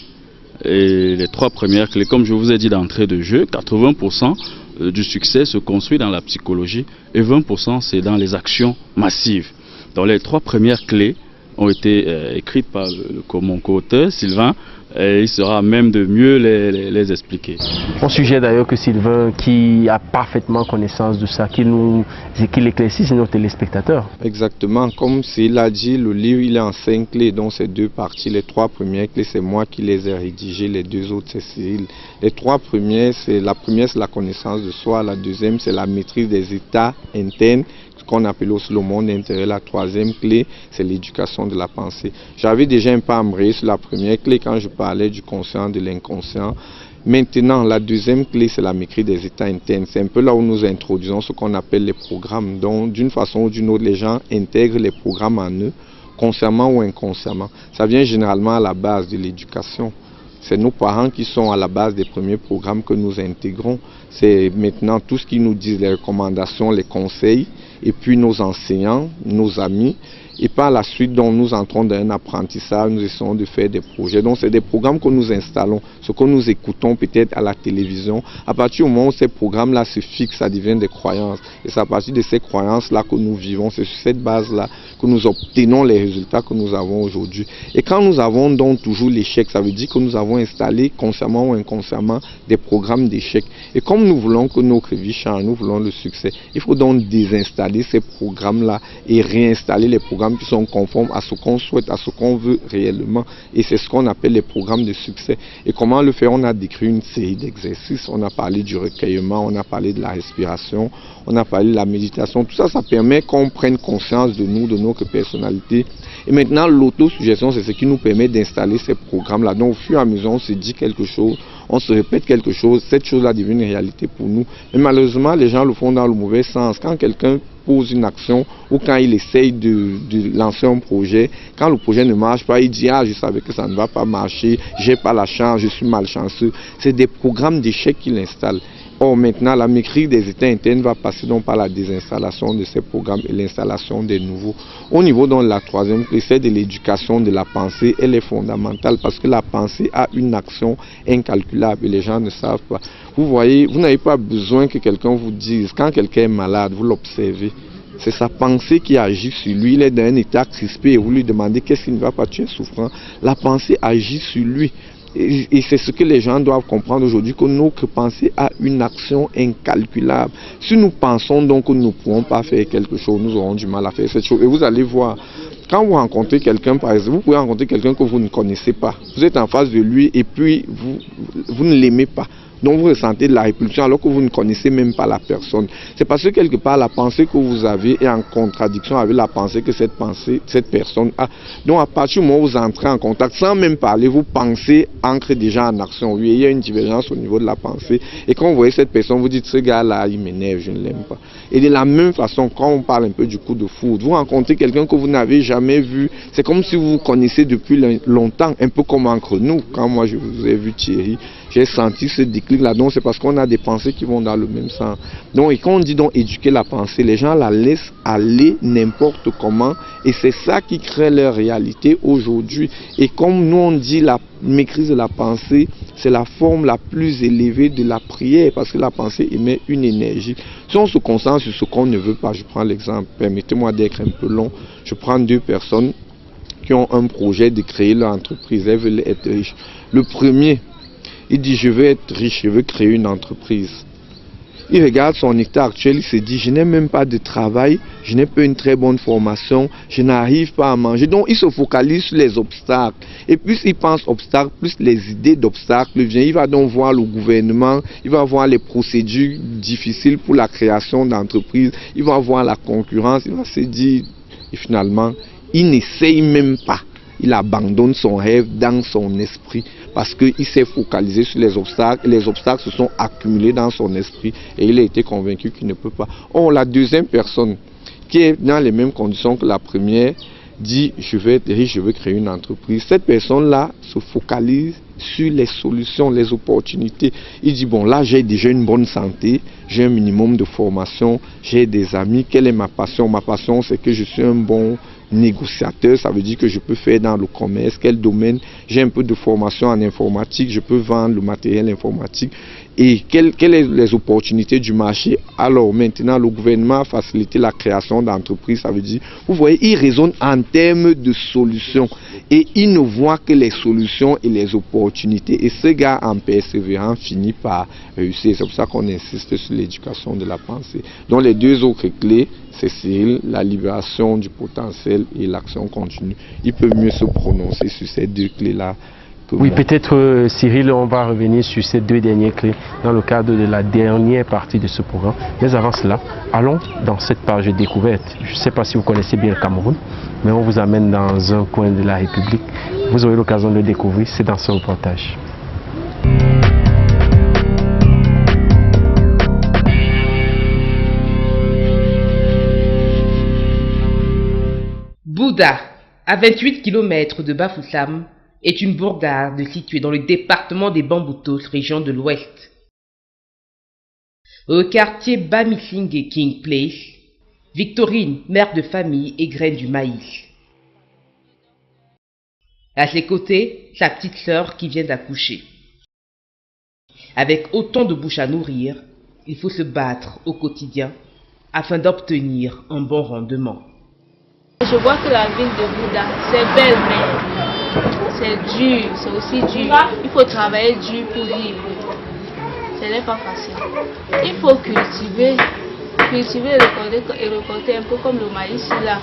Et les 3 premières clés, comme je vous ai dit d'entrée de jeu, 80% du succès se construit dans la psychologie et 20% c'est dans les actions massives. Donc, les 3 premières clés ont été écrites par mon co-auteur Sylvain, et il sera même de mieux les expliquer. On suggère d'ailleurs que Sylvain, qui a parfaitement connaissance de ça, qu'il éclaircisse nos téléspectateurs. Exactement, comme il a dit, le livre il est en 5 clés, dont c'est 2 parties. Les 3 premières clés, c'est moi qui les ai rédigées, les 2 autres c'est Cyril. Les 3 premières, la première c'est la connaissance de soi, la deuxième c'est la maîtrise des états internes, qu'on appelle aussi le monde intérieur. La 3e clé, c'est l'éducation de la pensée. J'avais déjà un peu embrayé sur la première clé quand je parlais du conscient, de l'inconscient. Maintenant, la 2e clé, c'est la maîtrise des états internes. C'est un peu là où nous introduisons ce qu'on appelle les programmes. Donc, d'une façon ou d'une autre, les gens intègrent les programmes en eux, consciemment ou inconsciemment. Ça vient généralement à la base de l'éducation. C'est nos parents qui sont à la base des premiers programmes que nous intégrons. C'est maintenant tout ce qu'ils nous disent, les recommandations, les conseils, et puis nos enseignants, nos amis. Et par la suite, donc, nous entrons dans un apprentissage, nous essayons de faire des projets. Donc, c'est des programmes que nous installons, ce que nous écoutons peut-être à la télévision. À partir du moment où ces programmes-là se fixent, ça devient des croyances. Et c'est à partir de ces croyances-là que nous vivons. C'est sur cette base-là que nous obtenons les résultats que nous avons aujourd'hui. Et quand nous avons donc toujours l'échec, ça veut dire que nous avons installé consciemment ou inconsciemment des programmes d'échec. Et comme nous voulons que notre vie change, nous voulons le succès, il faut donc désinstaller ces programmes-là et réinstaller les programmes qui sont conformes à ce qu'on souhaite, à ce qu'on veut réellement. Et c'est ce qu'on appelle les programmes de succès. Et comment le faire? On a décrit une série d'exercices. On a parlé du recueillement, on a parlé de la respiration, on a parlé de la méditation. Tout ça, ça permet qu'on prenne conscience de nous, de notre personnalité. Et maintenant, l'autosuggestion, c'est ce qui nous permet d'installer ces programmes-là. Donc, au fur et à mesure, on se dit quelque chose, on se répète quelque chose, cette chose-là devient une réalité pour nous. Mais malheureusement, les gens le font dans le mauvais sens. Quand quelqu'un pose une action ou quand il essaye de lancer un projet, quand le projet ne marche pas, il dit « Ah, je savais que ça ne va pas marcher, j'ai pas la chance, je suis malchanceux ». C'est des programmes d'échec qu'il installe. Or, maintenant, la maîtrise des états internes va passer donc par la désinstallation de ces programmes et l'installation des nouveaux. Au niveau de la 3e clé, c'est de l'éducation de la pensée. Elle est fondamentale parce que la pensée a une action incalculable et les gens ne savent pas. Vous voyez, vous n'avez pas besoin que quelqu'un vous dise. Quand quelqu'un est malade, vous l'observez. C'est sa pensée qui agit sur lui. Il est dans un état crispé et vous lui demandez qu'est-ce qui ne va pas, tu es souffrant. La pensée agit sur lui. Et c'est ce que les gens doivent comprendre aujourd'hui, que notre pensée a une action incalculable. Si nous pensons donc que nous ne pouvons pas faire quelque chose, nous aurons du mal à faire cette chose. Et vous allez voir, quand vous rencontrez quelqu'un, par exemple, vous pouvez rencontrer quelqu'un que vous ne connaissez pas. Vous êtes en face de lui et puis vous ne l'aimez pas. Donc vous ressentez de la répulsion alors que vous ne connaissez même pas la personne. C'est parce que quelque part la pensée que vous avez est en contradiction avec la pensée que cette personne a. Donc à partir du moment où vous entrez en contact, sans même parler, vous pensez entrer déjà en action. Oui, il y a une divergence au niveau de la pensée. Et quand vous voyez cette personne, vous dites ce gars-là, il m'énerve, je ne l'aime pas. Et de la même façon, quand on parle un peu du coup de foudre, vous rencontrez quelqu'un que vous n'avez jamais vu. C'est comme si vous vous connaissez depuis longtemps, un peu comme entre nous. Quand moi je vous ai vu Thierry, j'ai senti ce déclic-là. Donc c'est parce qu'on a des pensées qui vont dans le même sens. Donc et quand on dit donc éduquer la pensée, les gens la laissent aller n'importe comment. Et c'est ça qui crée leur réalité aujourd'hui. Et comme nous on dit la maîtrise de la pensée, c'est la forme la plus élevée de la prière. Parce que la pensée émet une énergie. Si on se concentre sur ce qu'on ne veut pas, je prends l'exemple, permettez-moi d'être un peu long. Je prends 2 personnes. qui ont un projet de créer leur entreprise, elles veulent être riches. Le premier, il dit je veux être riche, je veux créer une entreprise. Il regarde son état actuel, il se dit je n'ai même pas de travail, je n'ai pas une très bonne formation, je n'arrive pas à manger. Donc il se focalise sur les obstacles. Et plus il pense obstacles, plus les idées d'obstacles viennent. Il va donc voir le gouvernement, il va voir les procédures difficiles pour la création d'entreprises, il va voir la concurrence, il va se dire, et finalement, il n'essaye même pas. Il abandonne son rêve dans son esprit parce qu'il s'est focalisé sur les obstacles. Les obstacles se sont accumulés dans son esprit et il a été convaincu qu'il ne peut pas. Or, la deuxième personne qui est dans les mêmes conditions que la première dit je veux être riche, je veux créer une entreprise. Cette personne-là se focalise sur les solutions, les opportunités. Il dit bon là j'ai déjà une bonne santé, j'ai un minimum de formation, j'ai des amis. Quelle est ma passion? Ma passion c'est que je suis un bon négociateur, ça veut dire que je peux faire dans le commerce, quel domaine, j'ai un peu de formation en informatique, je peux vendre le matériel informatique et quelles sont les opportunités du marché. Alors maintenant le gouvernement a facilité la création d'entreprises, ça veut dire, vous voyez, il raisonne en termes de solutions et il ne voit que les solutions et les opportunités et ce gars en persévérant finit par réussir. C'est pour ça qu'on insiste sur l'éducation de la pensée. Donc les deux autres clés, c'est Cyril, la libération du potentiel et l'action continue. Il peut mieux se prononcer sur ces deux clés-là. Oui, peut-être Cyril, on va revenir sur ces deux dernières clés dans le cadre de la dernière partie de ce programme. Mais avant cela, allons dans cette page découverte. Je ne sais pas si vous connaissez bien le Cameroun, mais on vous amène dans un coin de la République. Vous aurez l'occasion de le découvrir, c'est dans ce reportage. Bouda, à 28 km de Bafoussam, est une bourgade située dans le département des Bamboutos, région de l'Ouest. Au quartier Bamisingue King Place, Victorine, mère de famille, égrène du maïs. À ses côtés, sa petite sœur qui vient d'accoucher. Avec autant de bouches à nourrir, il faut se battre au quotidien afin d'obtenir un bon rendement. Je vois que la ville de Bouda, c'est belle, mais c'est dur, c'est aussi dur. Il faut travailler dur pour vivre. Ce n'est pas facile. Il faut cultiver, et récolter un peu comme le maïs là.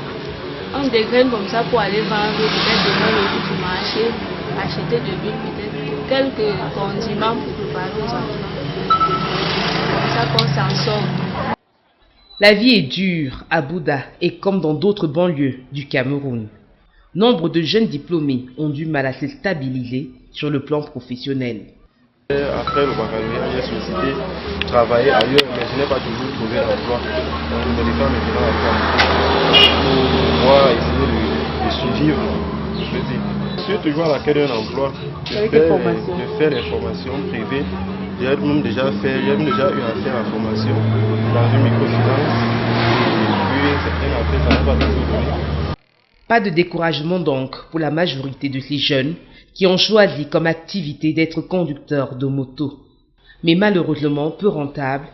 On dégraine comme ça pour aller vendre, peut-être demain le jour du marché, acheter de l'huile, peut-être quelques condiments pour préparer aux enfants. C'est ça qu'on s'en sort. La vie est dure à Bouda et comme dans d'autres banlieues du Cameroun. Nombre de jeunes diplômés ont du mal à se stabiliser sur le plan professionnel. Après le baccalauréat, j'ai sollicité travailler ailleurs, mais je n'ai pas toujours trouvé d'emploi. Donc je me défends maintenant pour pouvoir essayer de survivre. Je suis toujours à la quête d'un emploi. Je fais des formations privées. J'ai même déjà eu à faire la formation dans une microfinance. Et puis certaines après, ça n'a pas toujours donné. Pas de découragement donc pour la majorité de ces jeunes qui ont choisi comme activité d'être conducteurs de moto. Mais malheureusement peu rentable,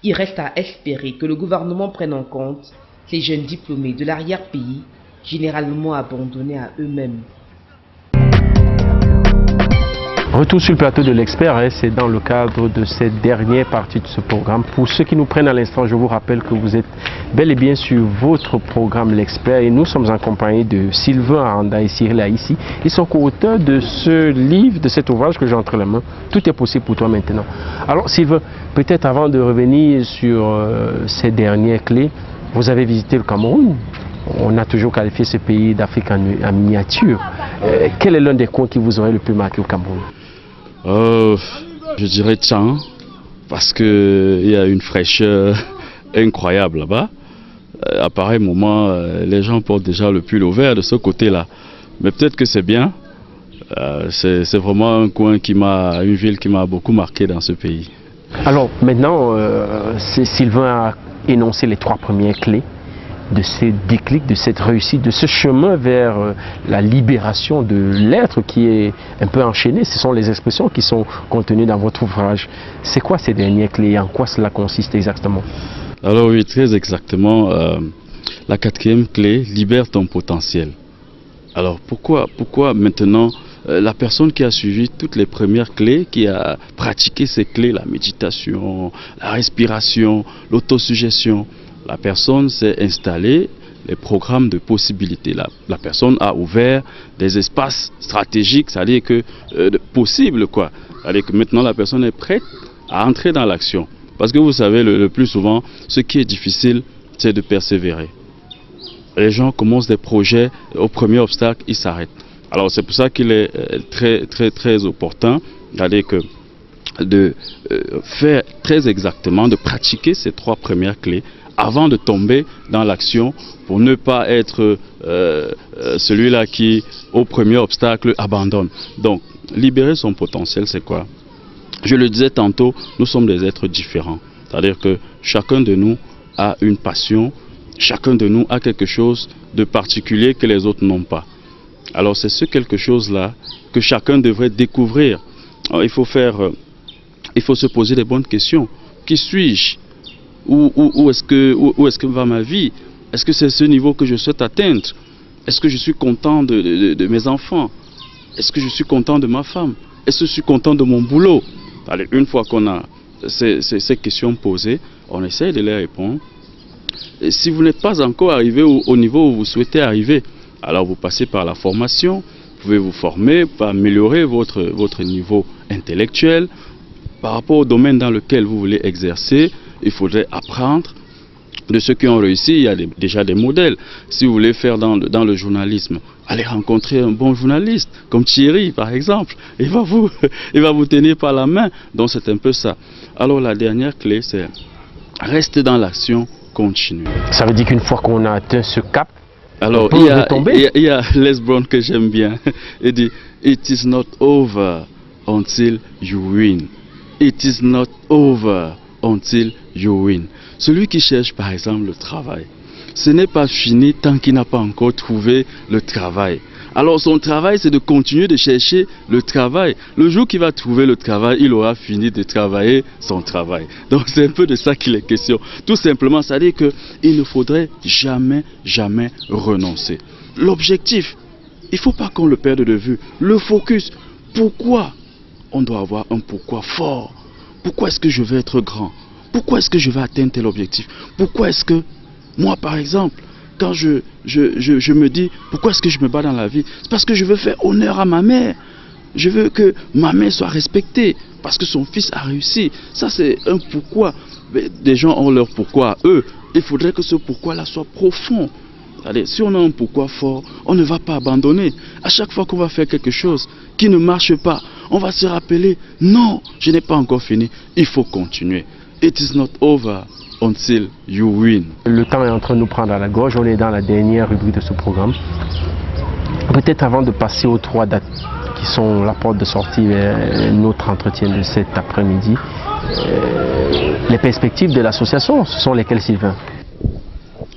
il reste à espérer que le gouvernement prenne en compte ces jeunes diplômés de l'arrière-pays, généralement abandonnés à eux-mêmes. Retour sur le plateau de l'expert, c'est dans le cadre de cette dernière partie de ce programme. Pour ceux qui nous prennent à l'instant, je vous rappelle que vous êtes bel et bien sur votre programme L'Expert et nous sommes en compagnie de Sylvain Aranda et Cyril Aïssi. Ils sont co-auteurs de ce livre, de cet ouvrage que j'ai entre les mains. Tout est possible pour toi maintenant. Alors Sylvain, peut-être avant de revenir sur ces dernières clés, vous avez visité le Cameroun. On a toujours qualifié ce pays d'Afrique en miniature. Quel est l'un des coins qui vous aurait le plus marqué au Cameroun? Je dirais Tchang, parce qu'il y a une fraîcheur incroyable là-bas. À pareil moment, les gens portent déjà le pull au vert de ce côté-là. Mais peut-être que c'est bien. C'est vraiment un coin une ville qui m'a beaucoup marqué dans ce pays. Alors maintenant, Sylvain a énoncé les 3 premières clés de ces déclics, de cette réussite, de ce chemin vers la libération de l'être qui est un peu enchaîné. Ce sont les expressions qui sont contenues dans votre ouvrage. C'est quoi ces dernières clés et en quoi cela consiste exactement? Alors oui, très exactement. La 4e clé, libère ton potentiel. Alors pourquoi maintenant la personne qui a suivi toutes les premières clés, qui a pratiqué ces clés, la méditation, la respiration, l'autosuggestion, la personne s'est installée les programmes de possibilités. La personne a ouvert des espaces stratégiques, c'est-à-dire que possibles, quoi. C'est-à-dire que maintenant la personne est prête à entrer dans l'action. Parce que vous savez, le plus souvent, ce qui est difficile, c'est de persévérer. Les gens commencent des projets, au premier obstacle, ils s'arrêtent. Alors c'est pour ça qu'il est très opportun de faire très exactement, de pratiquer ces 3 premières clés avant de tomber dans l'action pour ne pas être celui-là qui, au premier obstacle, abandonne. Donc, libérer son potentiel, c'est quoi? Je le disais tantôt, nous sommes des êtres différents. C'est-à-dire que chacun de nous a une passion, chacun de nous a quelque chose de particulier que les autres n'ont pas. Alors c'est ce quelque chose-là que chacun devrait découvrir. Alors, il faut se poser les bonnes questions. Qui suis-je? Où est-ce que va ma vie? Est-ce que c'est ce niveau que je souhaite atteindre? Est-ce que je suis content de mes enfants? Est-ce que je suis content de ma femme? Est-ce que je suis content de mon boulot? Allez, une fois qu'on a ces questions posées, on essaye de les répondre. Et si vous n'êtes pas encore arrivé au niveau où vous souhaitez arriver, alors vous passez par la formation, vous pouvez vous former pour améliorer votre niveau intellectuel. Par rapport au domaine dans lequel vous voulez exercer, il faudrait apprendre de ceux qui ont réussi. Il y a déjà des modèles. Si vous voulez faire dans le journalisme, allez rencontrer un bon journaliste, comme Thierry par exemple. Il va vous tenir par la main. Donc c'est un peu ça. Alors la dernière clé, c'est rester dans l'action continue. Ça veut dire qu'une fois qu'on a atteint ce cap, alors il y a Les Brown que j'aime bien. Il dit « It is not over until you win. It is not over until you win. » Celui qui cherche par exemple le travail, ce n'est pas fini tant qu'il n'a pas encore trouvé le travail. Alors son travail, c'est de continuer de chercher le travail. Le jour qu'il va trouver le travail, il aura fini de travailler son travail. Donc c'est un peu de ça qu'il est question. Tout simplement, ça veut dire qu'il ne faudrait jamais renoncer. L'objectif, il ne faut pas qu'on le perde de vue. Le focus, pourquoi? On doit avoir un pourquoi fort. Pourquoi est-ce que je veux être grand? Pourquoi est-ce que je vais atteindre tel objectif? Pourquoi est-ce que, moi par exemple, quand je me dis, pourquoi est-ce que je me bats dans la vie? C'est parce que je veux faire honneur à ma mère. Je veux que ma mère soit respectée, parce que son fils a réussi. Ça c'est un pourquoi. Mais des gens ont leur pourquoi à eux. Il faudrait que ce pourquoi-là soit profond. Allez, si on a un pourquoi fort, on ne va pas abandonner. À chaque fois qu'on va faire quelque chose qui ne marche pas, on va se rappeler, non, je n'ai pas encore fini, il faut continuer. It is not over until you win. Le temps est en train de nous prendre à la gorge, on est dans la dernière rubrique de ce programme. Peut-être avant de passer aux 3 dates qui sont la porte de sortie vers notre entretien de cet après-midi, les perspectives de l'association, ce sont lesquelles, Sylvain?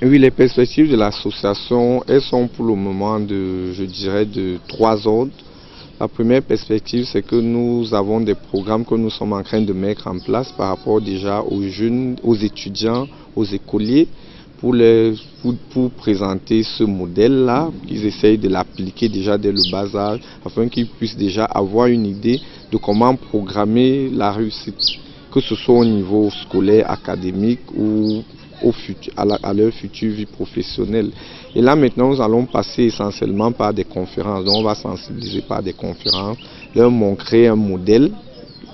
Oui, les perspectives de l'association, elles sont pour le moment je dirais, de 3 ordres. La première perspective, c'est que nous avons des programmes que nous sommes en train de mettre en place par rapport déjà aux jeunes, aux étudiants, aux écoliers, pour présenter ce modèle-là, qu'ils essayent de l'appliquer déjà dès le bas âge, afin qu'ils puissent déjà avoir une idée de comment programmer la réussite, que ce soit au niveau scolaire, académique ou à leur future vie professionnelle. Et là maintenant nous allons passer essentiellement par des conférences. Donc on va sensibiliser par des conférences, leur montrer un modèle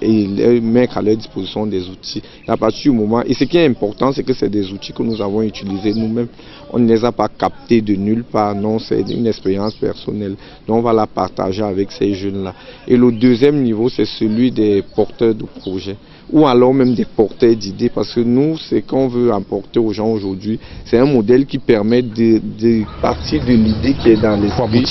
et leur mettre à leur disposition des outils. Et à partir du moment, et ce qui est important, c'est que c'est des outils que nous avons utilisés nous-mêmes. On ne les a pas captés de nulle part, non, c'est une expérience personnelle. Donc on va la partager avec ces jeunes-là. Et le deuxième niveau, c'est celui des porteurs de projets, ou alors même des porteurs d'idées, parce que nous, ce qu'on veut apporter aux gens aujourd'hui, c'est un modèle qui permet de partir de l'idée qui est dans l'esprit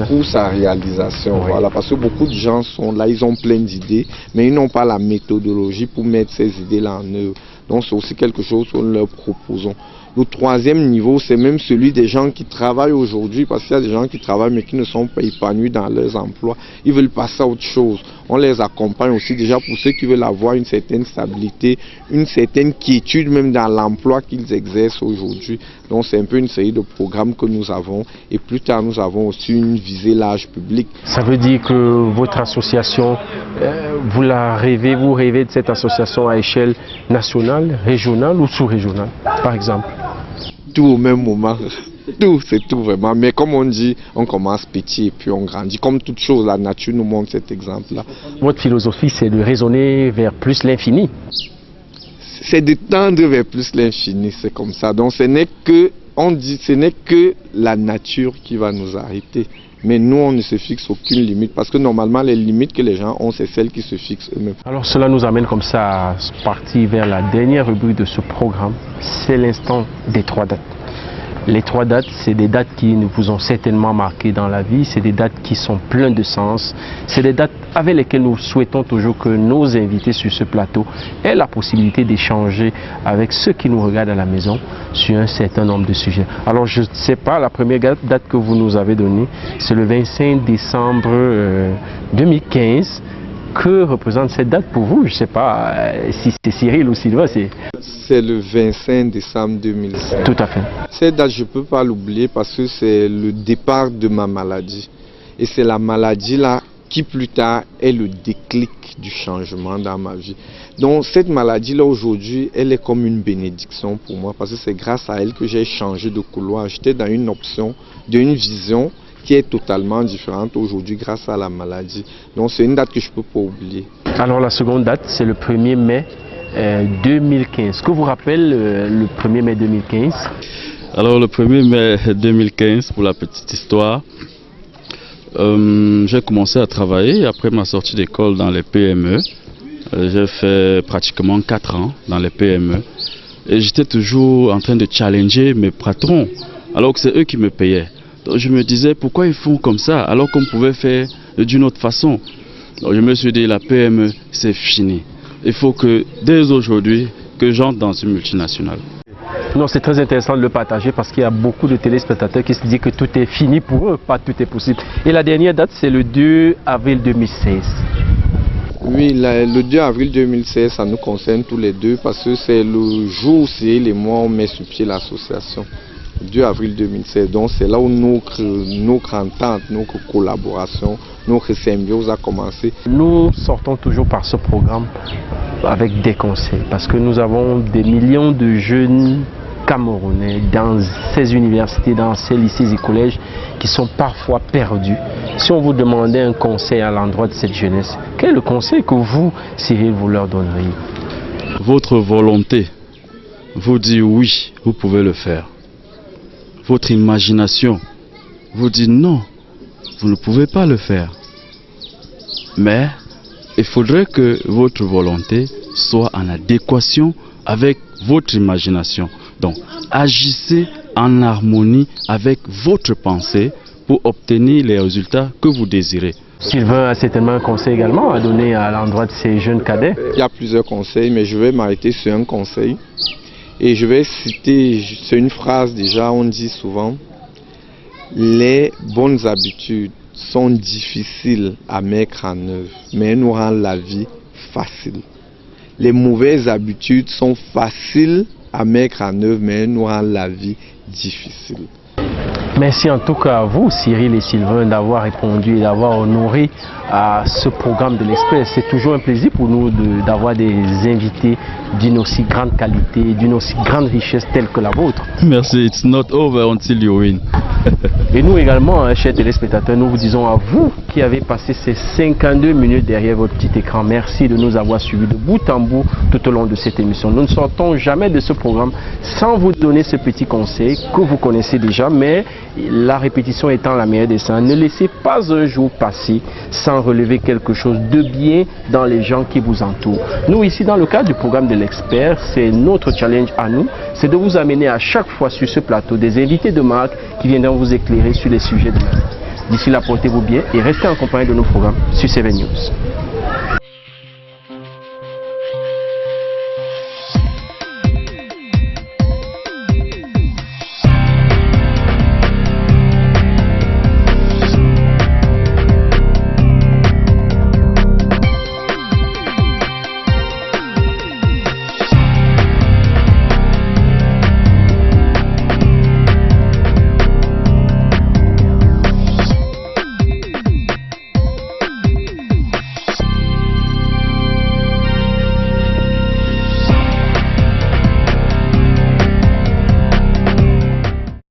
pour sa réalisation. Oui. Voilà, parce que beaucoup de gens sont là, ils ont plein d'idées, mais ils n'ont pas la méthodologie pour mettre ces idées-là en œuvre. Donc c'est aussi quelque chose que nous leur proposons. Le troisième niveau, c'est même celui des gens qui travaillent aujourd'hui, parce qu'il y a des gens qui travaillent mais qui ne sont pas épanouis dans leurs emplois. Ils veulent passer à autre chose. On les accompagne aussi déjà pour ceux qui veulent avoir une certaine stabilité, une certaine quiétude même dans l'emploi qu'ils exercent aujourd'hui. Donc c'est un peu une série de programmes que nous avons. Et plus tard, nous avons aussi une visée large public. Ça veut dire que votre association, vous rêvez de cette association à échelle nationale, régionale ou sous-régionale, par exemple? Tout au même moment. Tout, c'est tout vraiment. Mais comme on dit, on commence petit et puis on grandit. Comme toute chose, la nature nous montre cet exemple-là. Votre philosophie, c'est de raisonner vers plus l'infini. C'est de tendre vers plus l'infini, c'est comme ça. Donc ce n'est que, on dit, ce n'est que la nature qui va nous arrêter. Mais nous, on ne se fixe aucune limite. Parce que normalement, les limites que les gens ont, c'est celles qui se fixent eux-mêmes. Alors cela nous amène comme ça à partir vers la dernière rubrique de ce programme. C'est l'instant des 3 dates. Les 3 dates, c'est des dates qui vous ont certainement marqué dans la vie. C'est des dates qui sont pleines de sens. C'est des dates avec lesquelles nous souhaitons toujours que nos invités sur ce plateau aient la possibilité d'échanger avec ceux qui nous regardent à la maison sur un certain nombre de sujets. Alors je ne sais pas, la première date que vous nous avez donnée, c'est le 25 décembre 2015. Que représente cette date pour vous? Je ne sais pas si c'est Cyril ou Sylvain. C'est le 25 décembre 2005. Tout à fait. Cette date, je ne peux pas l'oublier parce que c'est le départ de ma maladie. Et c'est la maladie là qui plus tard est le déclic du changement dans ma vie. Donc cette maladie là aujourd'hui, elle est comme une bénédiction pour moi parce que c'est grâce à elle que j'ai changé de couloir. J'étais dans une option, d'une vision qui est totalement différente aujourd'hui grâce à la maladie. Donc c'est une date que je ne peux pas oublier. Alors la seconde date, c'est le 1er mai 2015. Que vous rappelle le 1er mai 2015? Alors le 1er mai 2015, pour la petite histoire, j'ai commencé à travailler après ma sortie d'école dans les PME. J'ai fait pratiquement 4 ans dans les PME. Et j'étais toujours en train de challenger mes patrons, alors que c'est eux qui me payaient. Donc je me disais, pourquoi ils font comme ça alors qu'on pouvait faire d'une autre façon? Donc je me suis dit, la PME, c'est fini. Il faut que, dès aujourd'hui, que j'entre dans une multinationale. Non, c'est très intéressant de le partager parce qu'il y a beaucoup de téléspectateurs qui se disent que tout est fini pour eux, pas tout est possible. Et la dernière date, c'est le 2 avril 2016. Oui, le 2 avril 2016, ça nous concerne tous les deux parce que c'est le jour où Cyril et moi on met sur pied l'association. 2 avril 2016, donc c'est là où notre entente, notre collaboration, notre symbiose a commencé. Nous sortons toujours par ce programme avec des conseils parce que nous avons des millions de jeunes Camerounais dans ces universités, dans ces lycées et collèges qui sont parfois perdus. Si on vous demandait un conseil à l'endroit de cette jeunesse, quel est le conseil que vous, Cyril, vous leur donneriez? Votre volonté vous dit oui, vous pouvez le faire. Votre imagination vous dit non, vous ne pouvez pas le faire. Mais il faudrait que votre volonté soit en adéquation avec votre imagination. Donc, agissez en harmonie avec votre pensée pour obtenir les résultats que vous désirez. Sylvain a certainement un conseil également à donner à l'endroit de ces jeunes cadets. Il y a plusieurs conseils, mais je vais m'arrêter sur un conseil. Et je vais citer, c'est une phrase déjà, on dit souvent, les bonnes habitudes sont difficiles à mettre en œuvre, mais elles nous rendent la vie facile. Les mauvaises habitudes sont faciles à mettre en œuvre, mais elles nous rendent la vie difficile. Merci en tout cas à vous, Cyril et Sylvain, d'avoir répondu et d'avoir honoré à ce programme de l'Expert. C'est toujours un plaisir pour nous d'avoir des invités d'une aussi grande qualité, d'une aussi grande richesse telle que la vôtre. Merci, it's not over until you win. Et nous également, hein, chers téléspectateurs, nous vous disons à vous qui avez passé ces 52 minutes derrière votre petit écran, merci de nous avoir suivis de bout en bout tout au long de cette émission. Nous ne sortons jamais de ce programme sans vous donner ce petit conseil que vous connaissez déjà, mais la répétition étant la meilleure des soins, ne laissez pas un jour passer sans relever quelque chose de bien dans les gens qui vous entourent. Nous ici, dans le cadre du programme de l'Expert, c'est notre challenge à nous, c'est de vous amener à chaque fois sur ce plateau des invités de marque qui viendront vous éclairer sur les sujets de la vie. D'ici là, portez-vous bien et restez en compagnie de nos programmes sur 7 News.